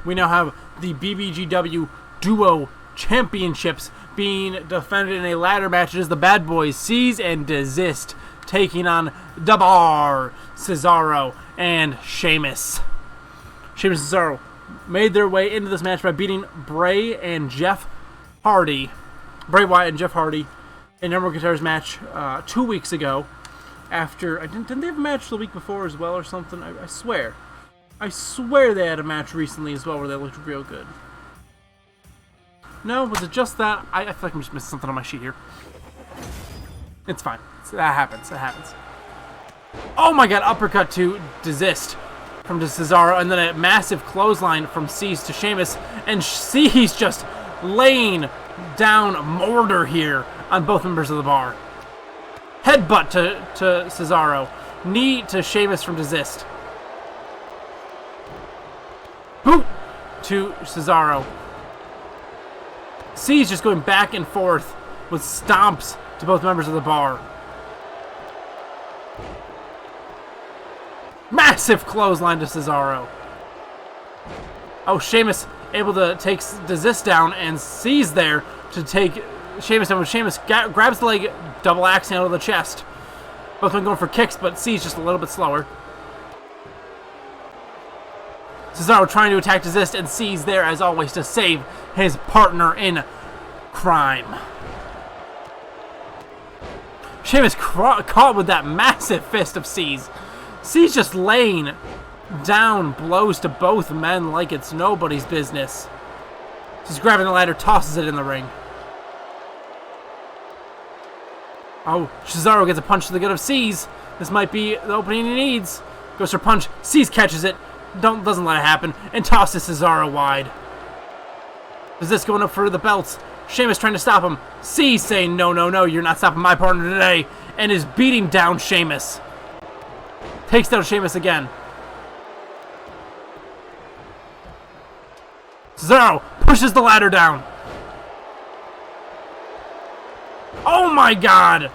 We now have the Bbgw Duo Championships being defended in a ladder match. It is the Bad Boys, Seize and Desist, taking on The Bar, Cesaro, and Sheamus. Sheamus and Cesaro made their way into this match by beating Bray and Jeff Hardy. Bray Wyatt and Jeff Hardy in number one contenders match 2 weeks ago. After, didn't they have a match the week before as well or something? I swear. I swear they had a match recently as well where they looked real good. No, was it just that? I feel like I'm just missing something on my sheet here. It's fine. That happens. It happens. Oh my god, uppercut to Desist from Cesaro, and then a massive clothesline from Seize to Sheamus. And Seize just laying down mortar here on both members of the Bar. Headbutt to Cesaro. Knee to Sheamus from Desist. Boot to Cesaro. Seize just going back and forth with stomps to both members of the Bar. Massive clothesline to Cesaro. Oh, Sheamus able to take Desist down, and Seize there to take Sheamus, and when Sheamus grabs the leg, double axe handle to the chest. Both men going for kicks, but C's just a little bit slower. Cesaro trying to attack Desist, and C's there as always to save his partner in crime. Sheamus caught with that massive fist of C's. C's just laying down blows to both men like it's nobody's business. He's grabbing the ladder, tosses it in the ring. Oh, Cesaro gets a punch to the gut of C's. This might be the opening he needs. Goes for punch. C's catches it. Doesn't let it happen. And tosses Cesaro wide. Is this going up for the belts? Sheamus trying to stop him. C's saying, no, no, no, you're not stopping my partner today. And is beating down Sheamus. Takes down Sheamus again. Cesaro pushes the ladder down. Oh my god!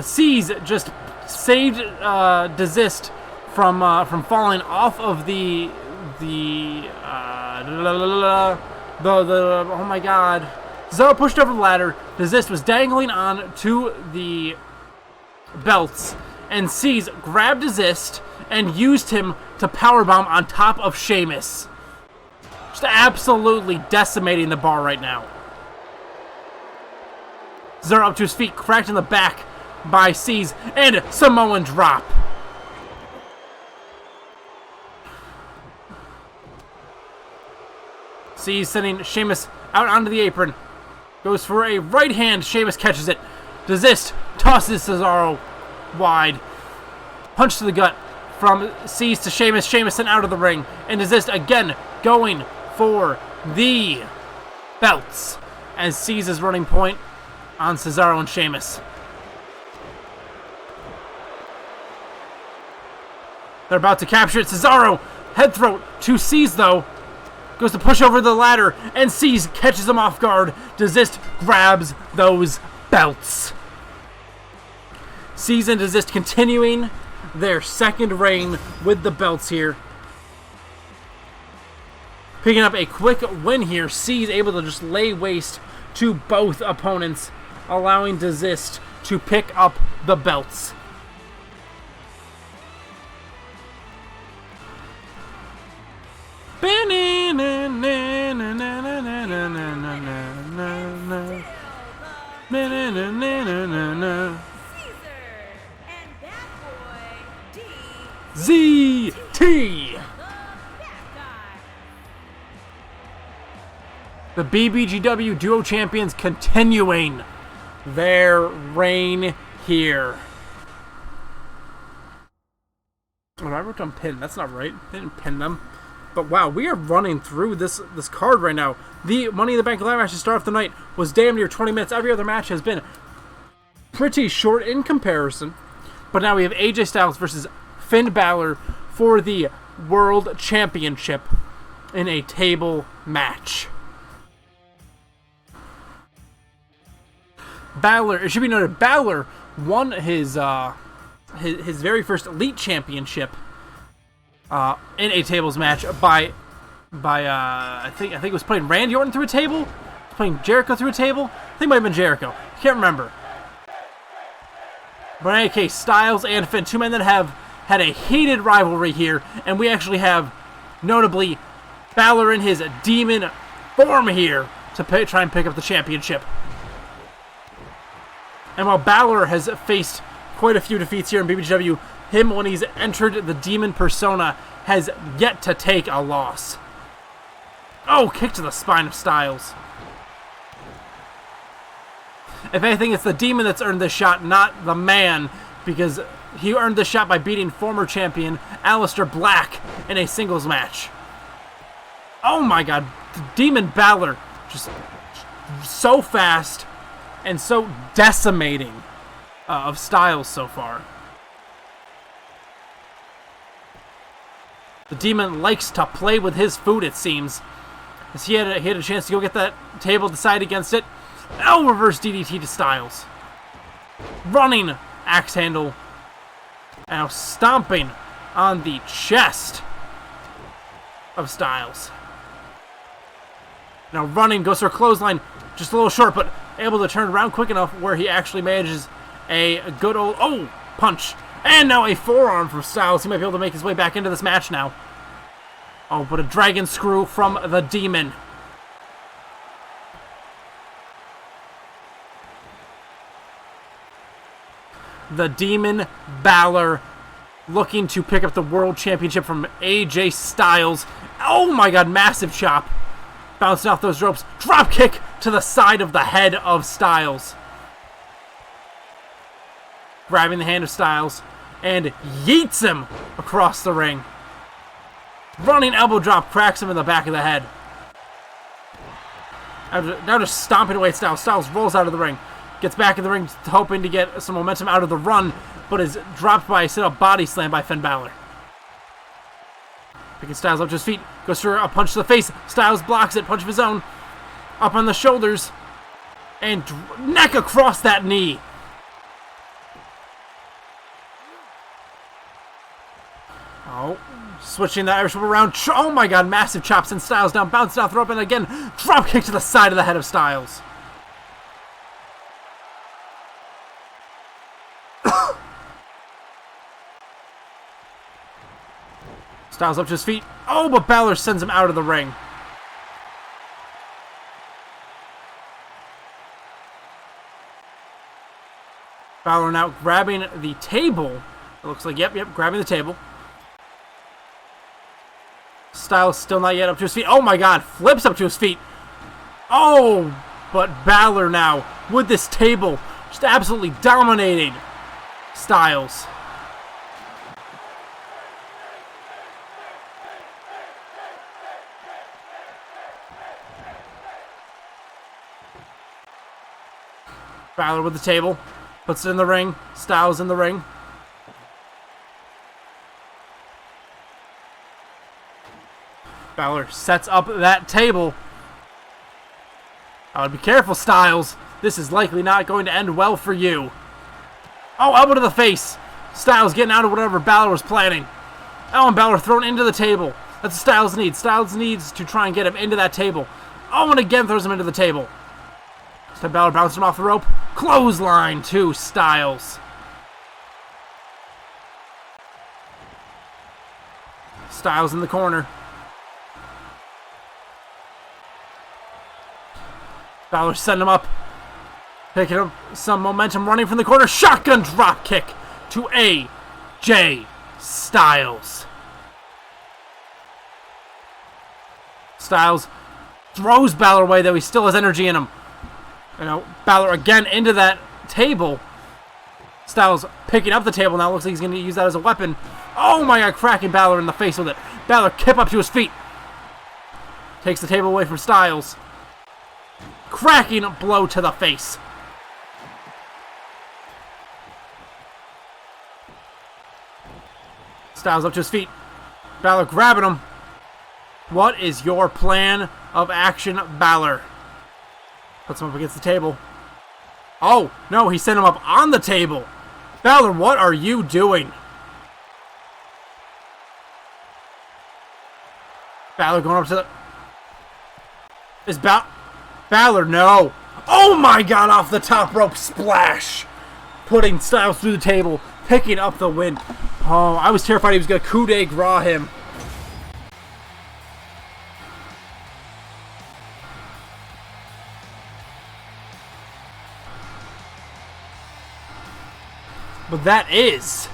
C's just saved Desist from falling off of the oh my god. Cesaro pushed over the ladder. Desist was dangling on to the belts, and C's grabbed Desist and used him to powerbomb on top of Sheamus. Just absolutely decimating the bar right now. Cesaro up to his feet, cracked in the back by C's, and Samoan drop. C's sending Sheamus out onto the apron. Goes for a right hand. Sheamus catches it. Desist tosses Cesaro wide. Punch to the gut from C's to Sheamus. Sheamus sent out of the ring. And Desist again going for the belts as C's is running point on Cesaro and Sheamus. They're about to capture it. Cesaro, head throat to C's though. Goes to push over the ladder, and C's catches him off guard. Desist grabs those belts. C's and Desist continuing their second reign with the belts here. Picking up a quick win here. C's able to just lay waste to both opponents, allowing Desist to pick up the belts. ZT! The Bbgw Duo Champions continuing their reign here. Oh, I wrote down pin. That's not right. I didn't pin them. But wow, we are running through this card right now. The Money in the Bank ladder match to start off the night was damn near 20 minutes. Every other match has been pretty short in comparison. But now we have AJ Styles versus Finn Balor for the World Championship in a table match. Balor, it should be noted, Balor won his very first Elite Championship in a tables match by I think it was putting Randy Orton through a table, putting Jericho through a table. I think it might have been Jericho. Can't remember. But in any case, Styles and Finn, two men that have had a heated rivalry here, and we actually have, notably, Balor in his demon form here to try and pick up the championship. And while Balor has faced quite a few defeats here in BBW, him, when he's entered the demon persona, has yet to take a loss. Oh, kick to the spine of Styles. If anything, it's the demon that's earned this shot, not the man, because he earned this shot by beating former champion Aleister Black in a singles match. Oh my god, Demon Balor, just so fast and so decimating of Styles so far. The Demon likes to play with his food, it seems, as he had a chance to go get that table, decide against it. Now reverse DDT to Styles. Running axe handle. Now stomping on the chest of Styles. Now running, goes for a clothesline. Just a little short, but able to turn around quick enough where he actually manages a good old, punch. And now a forearm from Styles. He might be able to make his way back into this match now. Oh, but a dragon screw from the Demon. The Demon Balor looking to pick up the World Championship from AJ Styles. Oh my god, massive chop. Bouncing off those ropes. Drop kick to the side of the head of Styles. Grabbing the hand of Styles and yeets him across the ring. Running elbow drop, cracks him in the back of the head. Now just stomping away at Styles. Styles rolls out of the ring. Gets back in the ring, hoping to get some momentum out of the run, but is dropped by a sit-up body slam by Finn Balor. Picking Styles up to his feet. Goes for a punch to the face. Styles blocks it. Punch of his own. Up on the shoulders. And neck across that knee. Oh, switching that Irish whip around. Oh my god, massive chops and Styles down. Bouncing off the rope and again, drop kick to the side of the head of Styles. Styles up to his feet. Oh, but Balor sends him out of the ring. Balor now grabbing the table. It looks like, yep, grabbing the table. Styles still not yet up to his feet. Oh my god, flips up to his feet. Oh, but Balor now with this table just absolutely dominating Styles. Balor with the table. Puts it in the ring. Styles in the ring. Balor sets up that table. I would be careful, Styles. This is likely not going to end well for you. Oh, elbow to the face. Styles getting out of whatever Balor was planning. Oh, and Balor thrown into the table. That's what Styles needs. Styles needs to try and get him into that table. Oh, and again throws him into the table. So Balor bounced him off the rope. Clothesline to Styles. Styles in the corner. Balor setting him up. Picking up some momentum, running from the corner. Shotgun drop kick to AJ Styles. Styles throws Balor away, though he still has energy in him. You know, Balor again into that table. Styles picking up the table now. Looks like he's going to use that as a weapon. Oh my god, cracking Balor in the face with it. Balor kip up to his feet. Takes the table away from Styles. Cracking blow to the face. Styles up to his feet. Balor grabbing him. What is your plan of action, Balor? Puts him up against the table. Oh, no, he sent him up on the table. Balor, what are you doing? Balor going up to the... Is Balor, no. Oh my god, off the top rope splash. Putting Styles through the table, picking up the win. Oh, I was terrified he was going to coup de grace him. But that is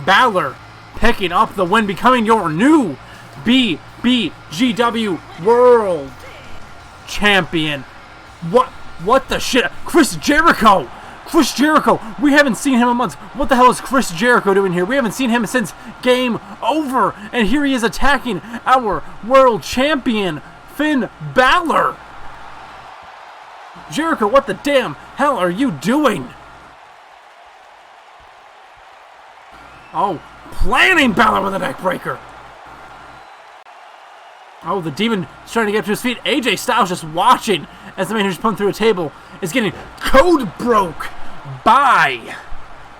Balor picking up the win, becoming your new Bbgw World Champion. What the shit? Chris Jericho! Chris Jericho! We haven't seen him in months. What the hell is Chris Jericho doing here? We haven't seen him since Game Over. And here he is attacking our World Champion, Finn Balor. Jericho, what the damn hell are you doing? Oh, planning Balor with a neck breaker. Oh, the Demon is trying to get up to his feet. AJ Styles just watching as the man who's pumped through a table is getting code broke by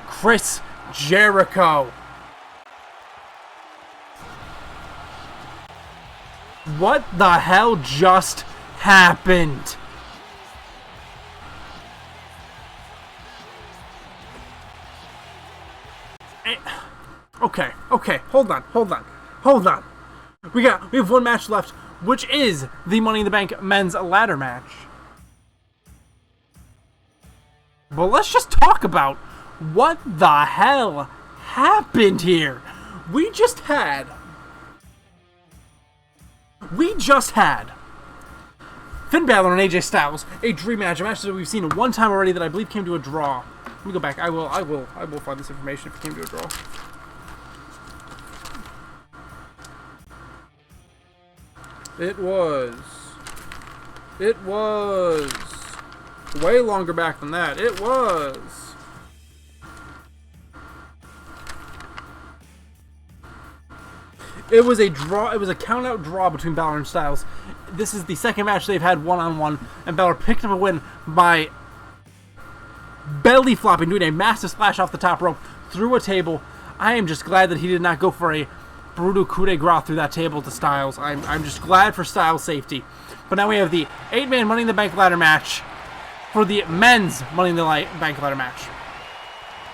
Chris Jericho. What the hell just happened? Okay, hold on. We have one match left, which is the Money in the Bank men's ladder match. But let's just talk about what the hell happened here. We just had Finn Balor and AJ Styles, a dream match, a match that we've seen one time already that I believe came to a draw. Let me go back. I will find this information if it came to a draw. It was way longer back than that. It was a draw. It was a count-out draw between Balor and Styles. This is the second match they've had one-on-one, and Balor picked up a win by belly flopping, doing a massive splash off the top rope through a table. I am just glad that he did not go for a brutal coup de grace through that table to Styles. I'm just glad for Styles' safety. But now we have the 8-man Money in the Bank ladder match for the men's Money in the Bank ladder match.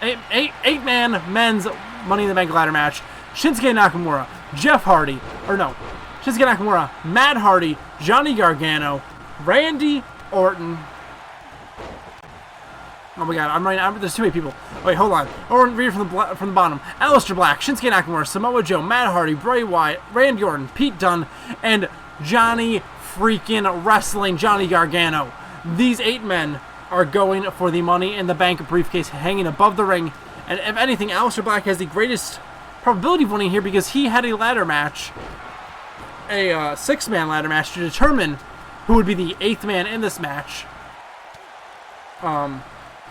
8-man men's Money in the Bank ladder match. Shinsuke Nakamura, Shinsuke Nakamura, Matt Hardy, Johnny Gargano, Randy Orton. Oh my god, there's too many people. Wait, hold on. Orton, read from the bottom. Aleister Black, Shinsuke Nakamura, Samoa Joe, Matt Hardy, Bray Wyatt, Randy Orton, Pete Dunne, and Johnny freaking Wrestling Johnny Gargano. These 8 men are going for the Money in the Bank briefcase hanging above the ring. And if anything, Aleister Black has the greatest probability of winning here because he had a ladder match, a 6-man ladder match to determine who would be the 8th man in this match.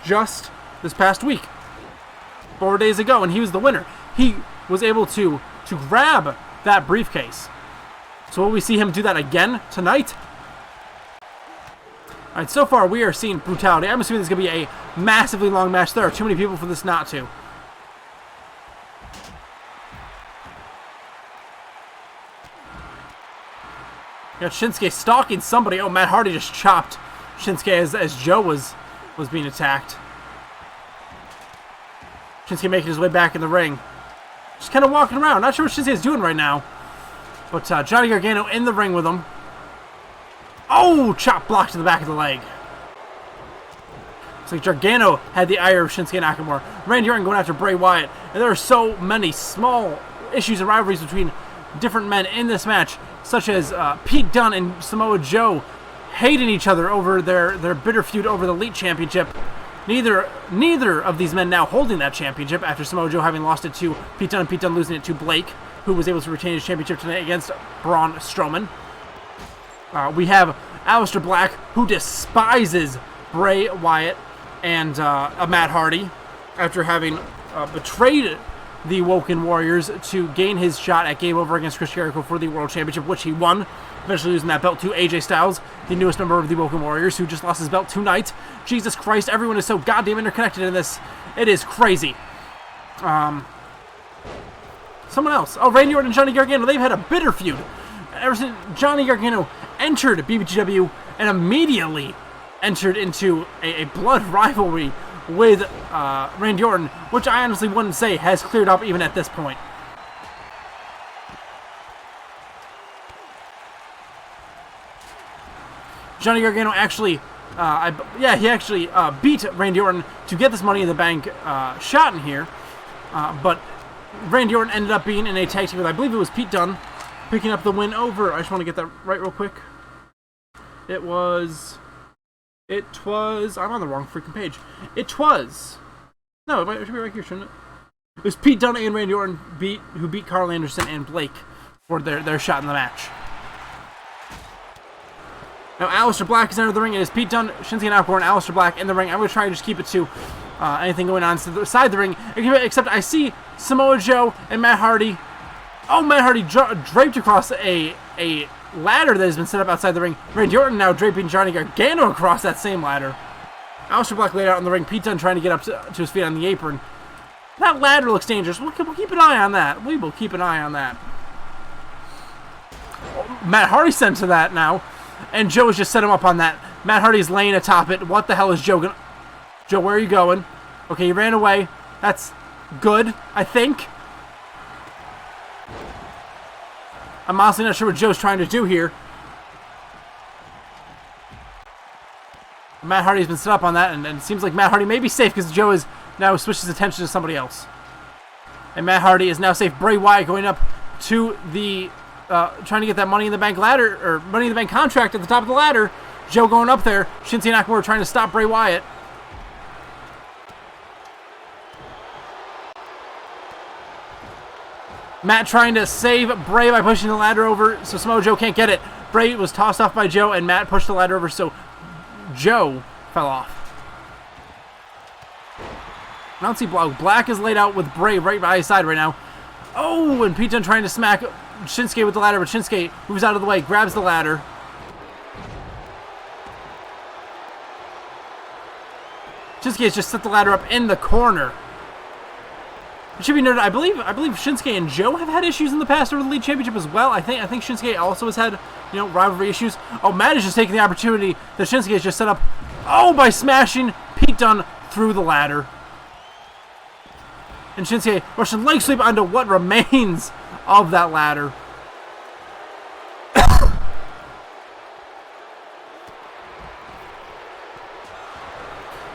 Just this past week, 4 days ago, and he was the winner. He was able to grab that briefcase. So will we see him do that again tonight? Alright, so far we are seeing brutality. I'm assuming this is going to be a massively long match. There are too many people for this not to. Got Shinsuke stalking somebody. Oh, Matt Hardy just chopped Shinsuke as Joe was being attacked. Shinsuke making his way back in the ring. Just kind of walking around. Not sure what Shinsuke is doing right now. But Johnny Gargano in the ring with him. Oh, chop blocked to the back of the leg. Looks like Gargano had the ire of Shinsuke Nakamura. Randy Orton going after Bray Wyatt. And there are so many small issues and rivalries between different men in this match, such as Pete Dunne and Samoa Joe hating each other over their bitter feud over the Elite Championship. Neither of these men now holding that championship after Samoa Joe having lost it to Pete Dunne and Pete Dunne losing it to Blake, who was able to retain his championship tonight against Braun Strowman. We have Aleister Black, who despises Bray Wyatt and Matt Hardy after having betrayed the Woken Warriors to gain his shot at Game Over against Chris Jericho for the World Championship, which he won, eventually losing that belt to AJ Styles, the newest member of the Woken Warriors, who just lost his belt tonight. Jesus Christ, everyone is so goddamn interconnected in this. It is crazy. Someone else. Oh, Randy Orton and Johnny Gargano, they've had a bitter feud. Ever since Johnny Gargano entered Bbgw and immediately entered into a blood rivalry with Randy Orton, which I honestly wouldn't say has cleared up even at this point. Johnny Gargano actually, beat Randy Orton to get this Money in the Bank shot in here, but Randy Orton ended up being in a tag team with, I believe it was Pete Dunne, picking up the win over, I just want to get that right real quick. It was, I'm on the wrong freaking page. No, it should be right here, shouldn't it? It was Pete Dunne and Randy Orton who beat Carl Anderson and Blake for their shot in the match. Now, Aleister Black is under the ring. It is Pete Dunne, Shinsuke Nakamura, and Aleister Black in the ring. I'm going to try and just keep it to anything going on inside the ring. Except I see Samoa Joe and Matt Hardy. Oh, Matt Hardy draped across a ladder that has been set up outside the ring. Randy Orton now draping Johnny Gargano across that same ladder. Aleister Black laid out in the ring. Pete Dunne trying to get up to his feet on the apron. That ladder looks dangerous. We'll keep an eye on that. We will keep an eye on that. Matt Hardy sent to that now. And Joe has just set him up on that. Matt Hardy's laying atop it. What the hell is Joe gonna... Joe, where are you going? Okay, he ran away. That's good, I think. I'm honestly not sure what Joe's trying to do here. Matt Hardy's been set up on that, and it seems like Matt Hardy may be safe because Joe has now switched his attention to somebody else. And Matt Hardy is now safe. Bray Wyatt going up to the... trying to get that Money in the Bank ladder, or Money in the Bank contract at the top of the ladder. Joe going up there. Shinsuke Nakamura trying to stop Bray Wyatt. Matt trying to save Bray by pushing the ladder over so Samoa Joe can't get it. Bray was tossed off by Joe, and Matt pushed the ladder over so Joe fell off. I don't see Black. Black is laid out with Bray right by his side right now. Oh, and Pete Dunne trying to smack Shinsuke with the ladder, but Shinsuke moves out of the way, grabs the ladder. Shinsuke has just set the ladder up in the corner. It should be noted, I believe Shinsuke and Joe have had issues in the past over the League Championship as well. I think Shinsuke also has had, rivalry issues. Oh, Matt is just taking the opportunity that Shinsuke has just set up. Oh, by smashing Pete Dunne through the ladder. And Shinsuke Russian leg sweep onto what remains of that ladder.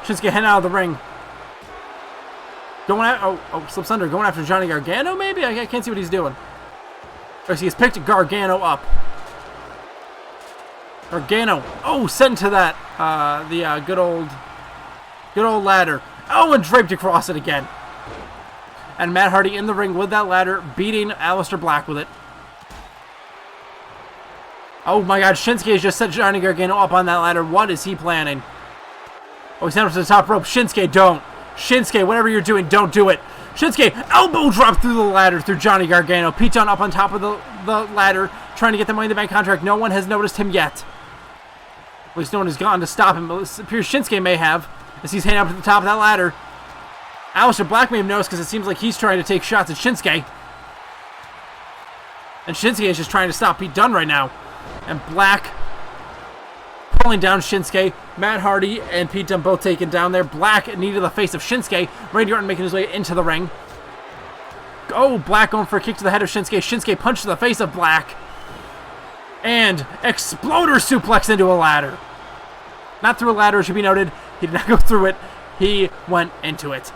Shinsuke heading out of the ring. Going at slips under. Going after Johnny Gargano, maybe? I can't see what he's doing. Oh, he has picked Gargano up. Gargano. Oh, sent to that. The good old ladder. Oh, and draped across it again. And Matt Hardy in the ring with that ladder, beating Aleister Black with it. Oh my God, Shinsuke has just set Johnny Gargano up on that ladder. What is he planning? Oh, he's down to the top rope. Shinsuke, don't. Shinsuke, whatever you're doing, don't do it. Shinsuke, elbow drop through the ladder through Johnny Gargano. Pete Dunne up on top of the ladder, trying to get the Money in the Bank contract. No one has noticed him yet. At least no one has gone to stop him. But it appears Shinsuke may have, as he's heading up to the top of that ladder. Aleister Black may have noticed because it seems like he's trying to take shots at Shinsuke. And Shinsuke is just trying to stop Pete Dunne right now. And Black pulling down Shinsuke. Matt Hardy and Pete Dunne both taken down there. Black knee to the face of Shinsuke. Randy Orton making his way into the ring. Oh, Black going for a kick to the head of Shinsuke. Shinsuke punch to the face of Black. And exploder suplex into a ladder. Not through a ladder, it should be noted. He did not go through it. He went into it.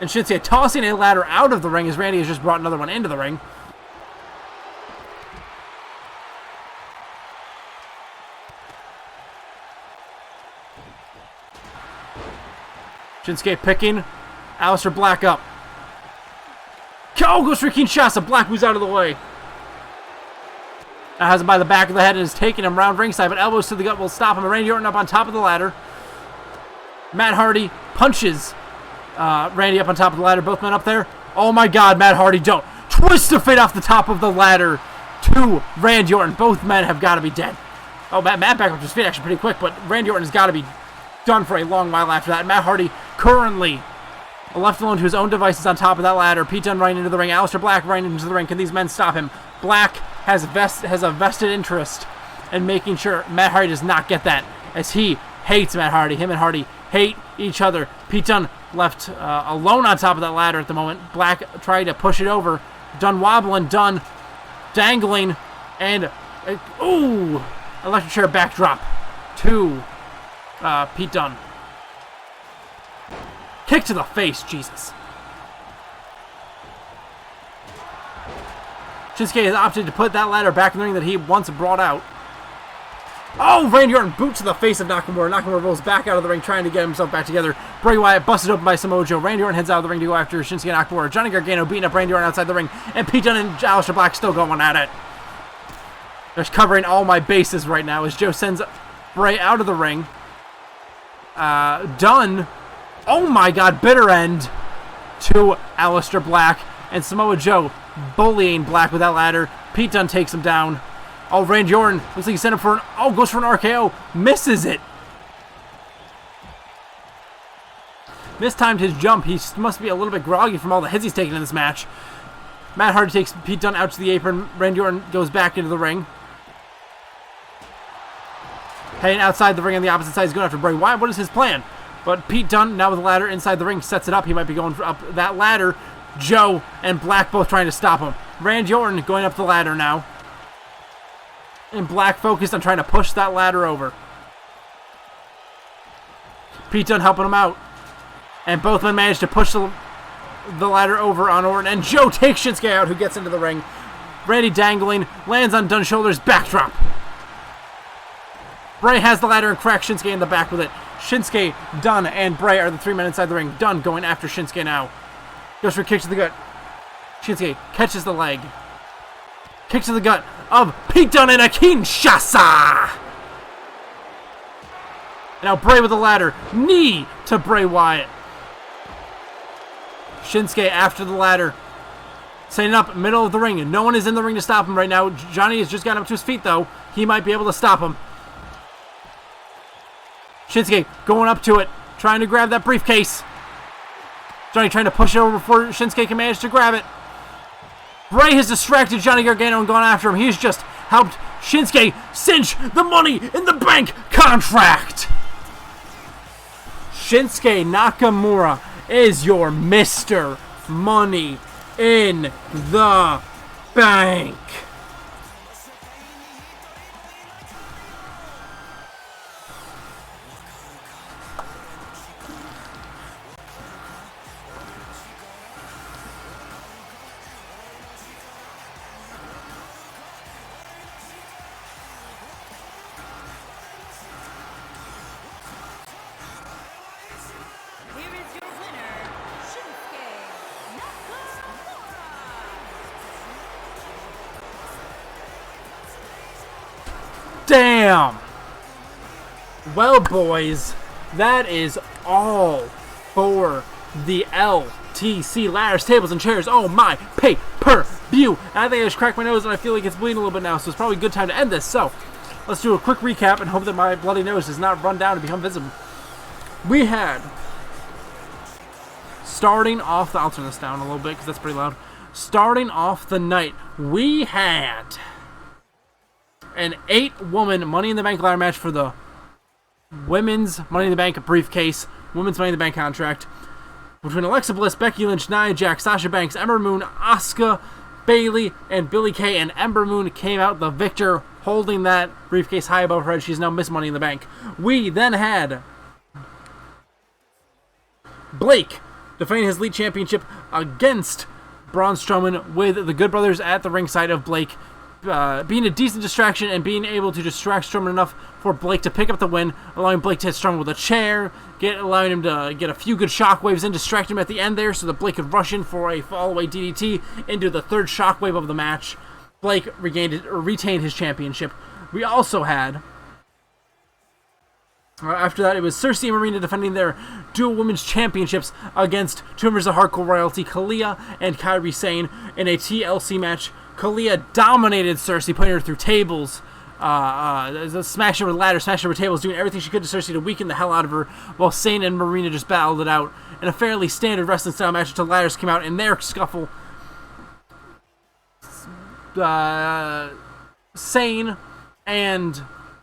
And Shinsuke tossing a ladder out of the ring as Randy has just brought another one into the ring. Shinsuke picking Aleister Black up. Oh, goes for Kinshasa. Black moves out of the way. Now has him by the back of the head and is taking him round ringside, but elbows to the gut will stop him. And Randy Orton up on top of the ladder. Matt Hardy punches Randy up on top of the ladder. Both men up there. Oh my God, Matt Hardy, don't. Twist of fate off the top of the ladder to Randy Orton. Both men have got to be dead. Oh, Matt back up to his feet actually pretty quick, but Randy Orton has got to be done for a long while after that. Matt Hardy currently left alone to his own devices on top of that ladder. Pete Dunne right into the ring. Aleister Black right into the ring. Can these men stop him? Black has a vested interest in making sure Matt Hardy does not get that, as he hates Matt Hardy. Him and Hardy hate each other. Pete Dunne left alone on top of that ladder at the moment. Black tried to push it over. Dunne wobbling. Dunne dangling. And, ooh, electric chair backdrop to Pete Dunne. Kick to the face, Jesus. Shinsuke has opted to put that ladder back in the ring that he once brought out. Oh, Randy Orton boot to the face of Nakamura. Nakamura rolls back out of the ring trying to get himself back together. Bray Wyatt busted open by Samoa Joe. Randy Orton heads out of the ring to go after Shinsuke Nakamura. Johnny Gargano beating up Randy Orton outside the ring. And Pete Dunne and Aleister Black still going at it. They're covering all my bases right now as Joe sends Bray out of the ring. Dunne, oh my God, bitter end to Aleister Black. And Samoa Joe bullying Black with that ladder. Pete Dunne takes him down. Oh, Randy Orton looks like he sent him for goes for an RKO. Misses it. Mistimed his jump. He must be a little bit groggy from all the hits he's taken in this match. Matt Hardy takes Pete Dunne out to the apron. Randy Orton goes back into the ring. Heading outside the ring on the opposite side, he's going after Bray Wyatt. What is his plan? But Pete Dunne, now with a ladder inside the ring, sets it up. He might be going up that ladder. Joe and Black both trying to stop him. Randy Orton going up the ladder now. And Black focused on trying to push that ladder over. Pete Dunne helping him out. And both men manage to push the ladder over on Orton. And Joe takes Shinsuke out, who gets into the ring. Randy dangling, lands on Dunne's shoulders, backdrop. Bray has the ladder and cracks Shinsuke in the back with it. Shinsuke, Dunne, and Bray are the three men inside the ring. Dunne going after Shinsuke now. Goes for a kick to the gut. Shinsuke catches the leg. Kick to the gut of Pete Dunne and a Kinshasa. Now Bray with the ladder. Knee to Bray Wyatt. Shinsuke after the ladder. Setting up middle of the ring. No one is in the ring to stop him right now. Johnny has just gotten up to his feet though. He might be able to stop him. Shinsuke going up to it. Trying to grab that briefcase. Johnny trying to push it over before Shinsuke can manage to grab it. Bray has distracted Johnny Gargano and gone after him. He's just helped Shinsuke cinch the Money in the Bank contract. Shinsuke Nakamura is your Mr. Money in the Bank. Damn! Well, boys, that is all for the LTC ladders, tables, and chairs. Oh my pay-per-view! And I think I just cracked my nose and I feel like it's bleeding a little bit now, so it's probably a good time to end this. So, let's do a quick recap and hope that my bloody nose does not run down and become visible. We had, starting off I'll turn this down a little bit because that's pretty loud. Starting off the night, we had an 8-woman Money in the Bank ladder match for the women's Money in the Bank briefcase, women's Money in the Bank contract, between Alexa Bliss, Becky Lynch, Nia Jax, Sasha Banks, Ember Moon, Asuka, Bayley, and Billie Kay. And Ember Moon came out the victor, holding that briefcase high above her head. She's now Miss Money in the Bank. We then had Blake defending his lead championship against Braun Strowman, with the Good Brothers at the ringside of Blake being a decent distraction and being able to distract Strowman enough for Blake to pick up the win, allowing Blake to hit Strowman with a chair, allowing him to get a few good shockwaves and distract him at the end there so that Blake could rush in for a fall-away DDT into the third shockwave of the match. Blake retained his championship. We also had, after that, it was Cersei and Marina defending their dual women's championships against two members of Hardcore Royalty, Kalia and Kairi Sane, in a TLC match. Kalia dominated Cersei, putting her through tables, smashing her with ladders, smashing her with tables, doing everything she could to Cersei to weaken the hell out of her, while Sane and Marina just battled it out in a fairly standard wrestling style match until ladders came out in their scuffle. Sane and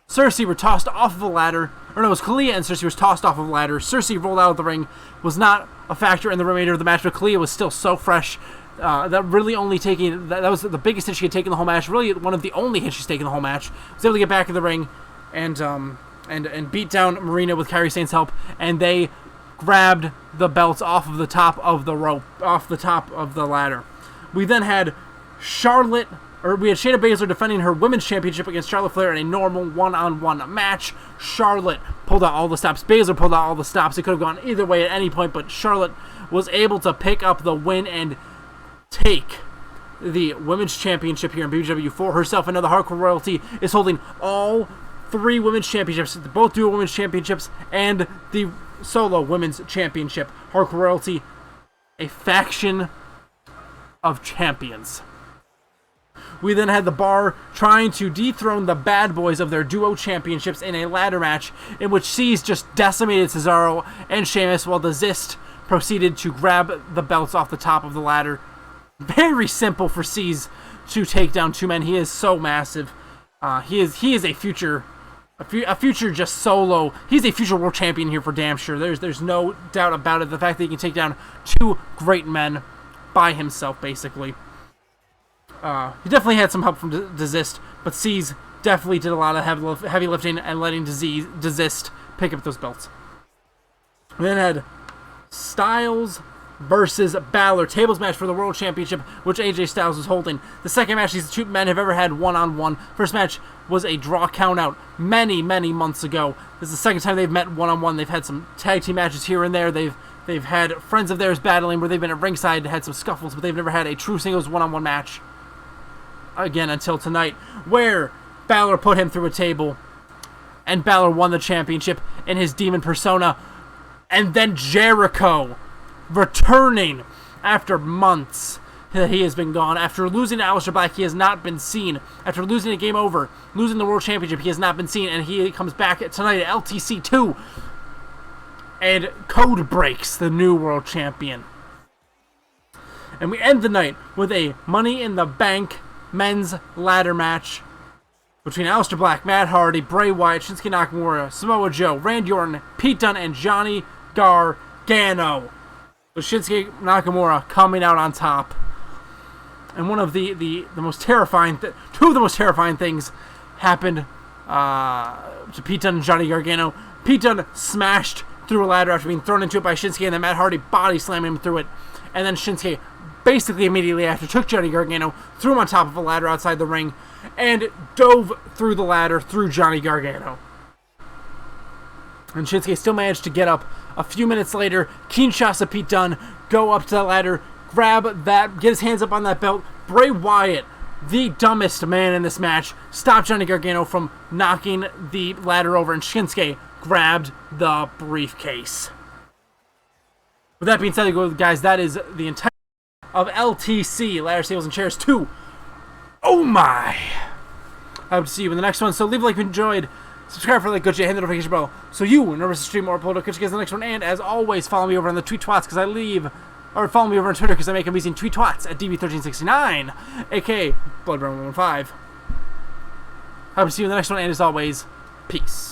Cersei were tossed off of a ladder. Or no, it was Kalia and Cersei was tossed off of a ladder. Cersei rolled out of the ring, was not a factor in the remainder of the match, but Kalia was still so fresh. That really only taking, that was the biggest hit she had taken the whole match. Really one of the only hits she's taken the whole match. Was able to get back in the ring and beat down Marina with Kairi Sane's help, and they grabbed the belts off of the top of the rope, off the top of the ladder. We then had Shayna Baszler defending her women's championship against Charlotte Flair in a normal one-on-one match. Charlotte pulled out all the stops. Baszler pulled out all the stops. It could have gone either way at any point, but Charlotte was able to pick up the win and take the women's championship here in Bbgw for herself. And now the Hardcore Royalty is holding all 3 women's championships, both dual women's championships and the solo women's championship. Hardcore Royalty, a faction of champions. We then had the Bar trying to dethrone the Bad Boys of their duo championships in a ladder match in which C's just decimated Cesaro and Sheamus, while the Zist proceeded to grab the belts off the top of the ladder. very simple for C's to take down two men. He is so massive. He is a future just solo. He's a future world champion here for damn sure. There's no doubt about it. The fact that he can take down two great men by himself, basically. He definitely had some help from Desist, but C's definitely did a lot of heavy lifting and letting Desist pick up those belts. We then had Styles versus Balor, tables match for the World Championship, which AJ Styles was holding. The second match these two men have ever had one-on-one. First match was a draw countout many months ago. This is the second time they've met one-on-one. They've had some tag team matches here and there. They've had friends of theirs battling where they've been at ringside, had some scuffles, but they've never had a true singles one-on-one match again until tonight, where Balor put him through a table, and Balor won the championship in his demon persona. And then Jericho, returning after months that he has been gone. After losing to Aleister Black, he has not been seen. After losing a Game Over, losing the World Championship, he has not been seen. And he comes back tonight at LTC 2 and code breaks the new World Champion. And we end the night with a Money in the Bank men's ladder match between Aleister Black, Matt Hardy, Bray Wyatt, Shinsuke Nakamura, Samoa Joe, Randy Orton, Pete Dunne, and Johnny Gargano, with Shinsuke Nakamura coming out on top. And one of the most terrifying, two of the most terrifying things happened to Pete Dunne and Johnny Gargano. Pete Dunne smashed through a ladder after being thrown into it by Shinsuke, and then Matt Hardy body slammed him through it. And then Shinsuke, basically immediately after, took Johnny Gargano, threw him on top of a ladder outside the ring, and dove through the ladder through Johnny Gargano. And Shinsuke still managed to get up. A few minutes later, Kinshasa Pete Dunne go up to the ladder, grab that, get his hands up on that belt. Bray Wyatt, the dumbest man in this match, stopped Johnny Gargano from knocking the ladder over, and Shinsuke grabbed the briefcase. With that being said, guys, that is the entire of LTC, Ladder, Tables, and Chairs 2. Oh my! I hope to see you in the next one. So leave a like if you enjoyed. Subscribe for the good shit, hit the notification bell so you never miss a stream or upload. I'll catch you guys in the next one. And as always, follow me over on the tweet twats because I leave, or follow me over on Twitter because I make amazing tweet twats at DB1369, aka Bloodburn115. I hope to see you in the next one. And as always, peace.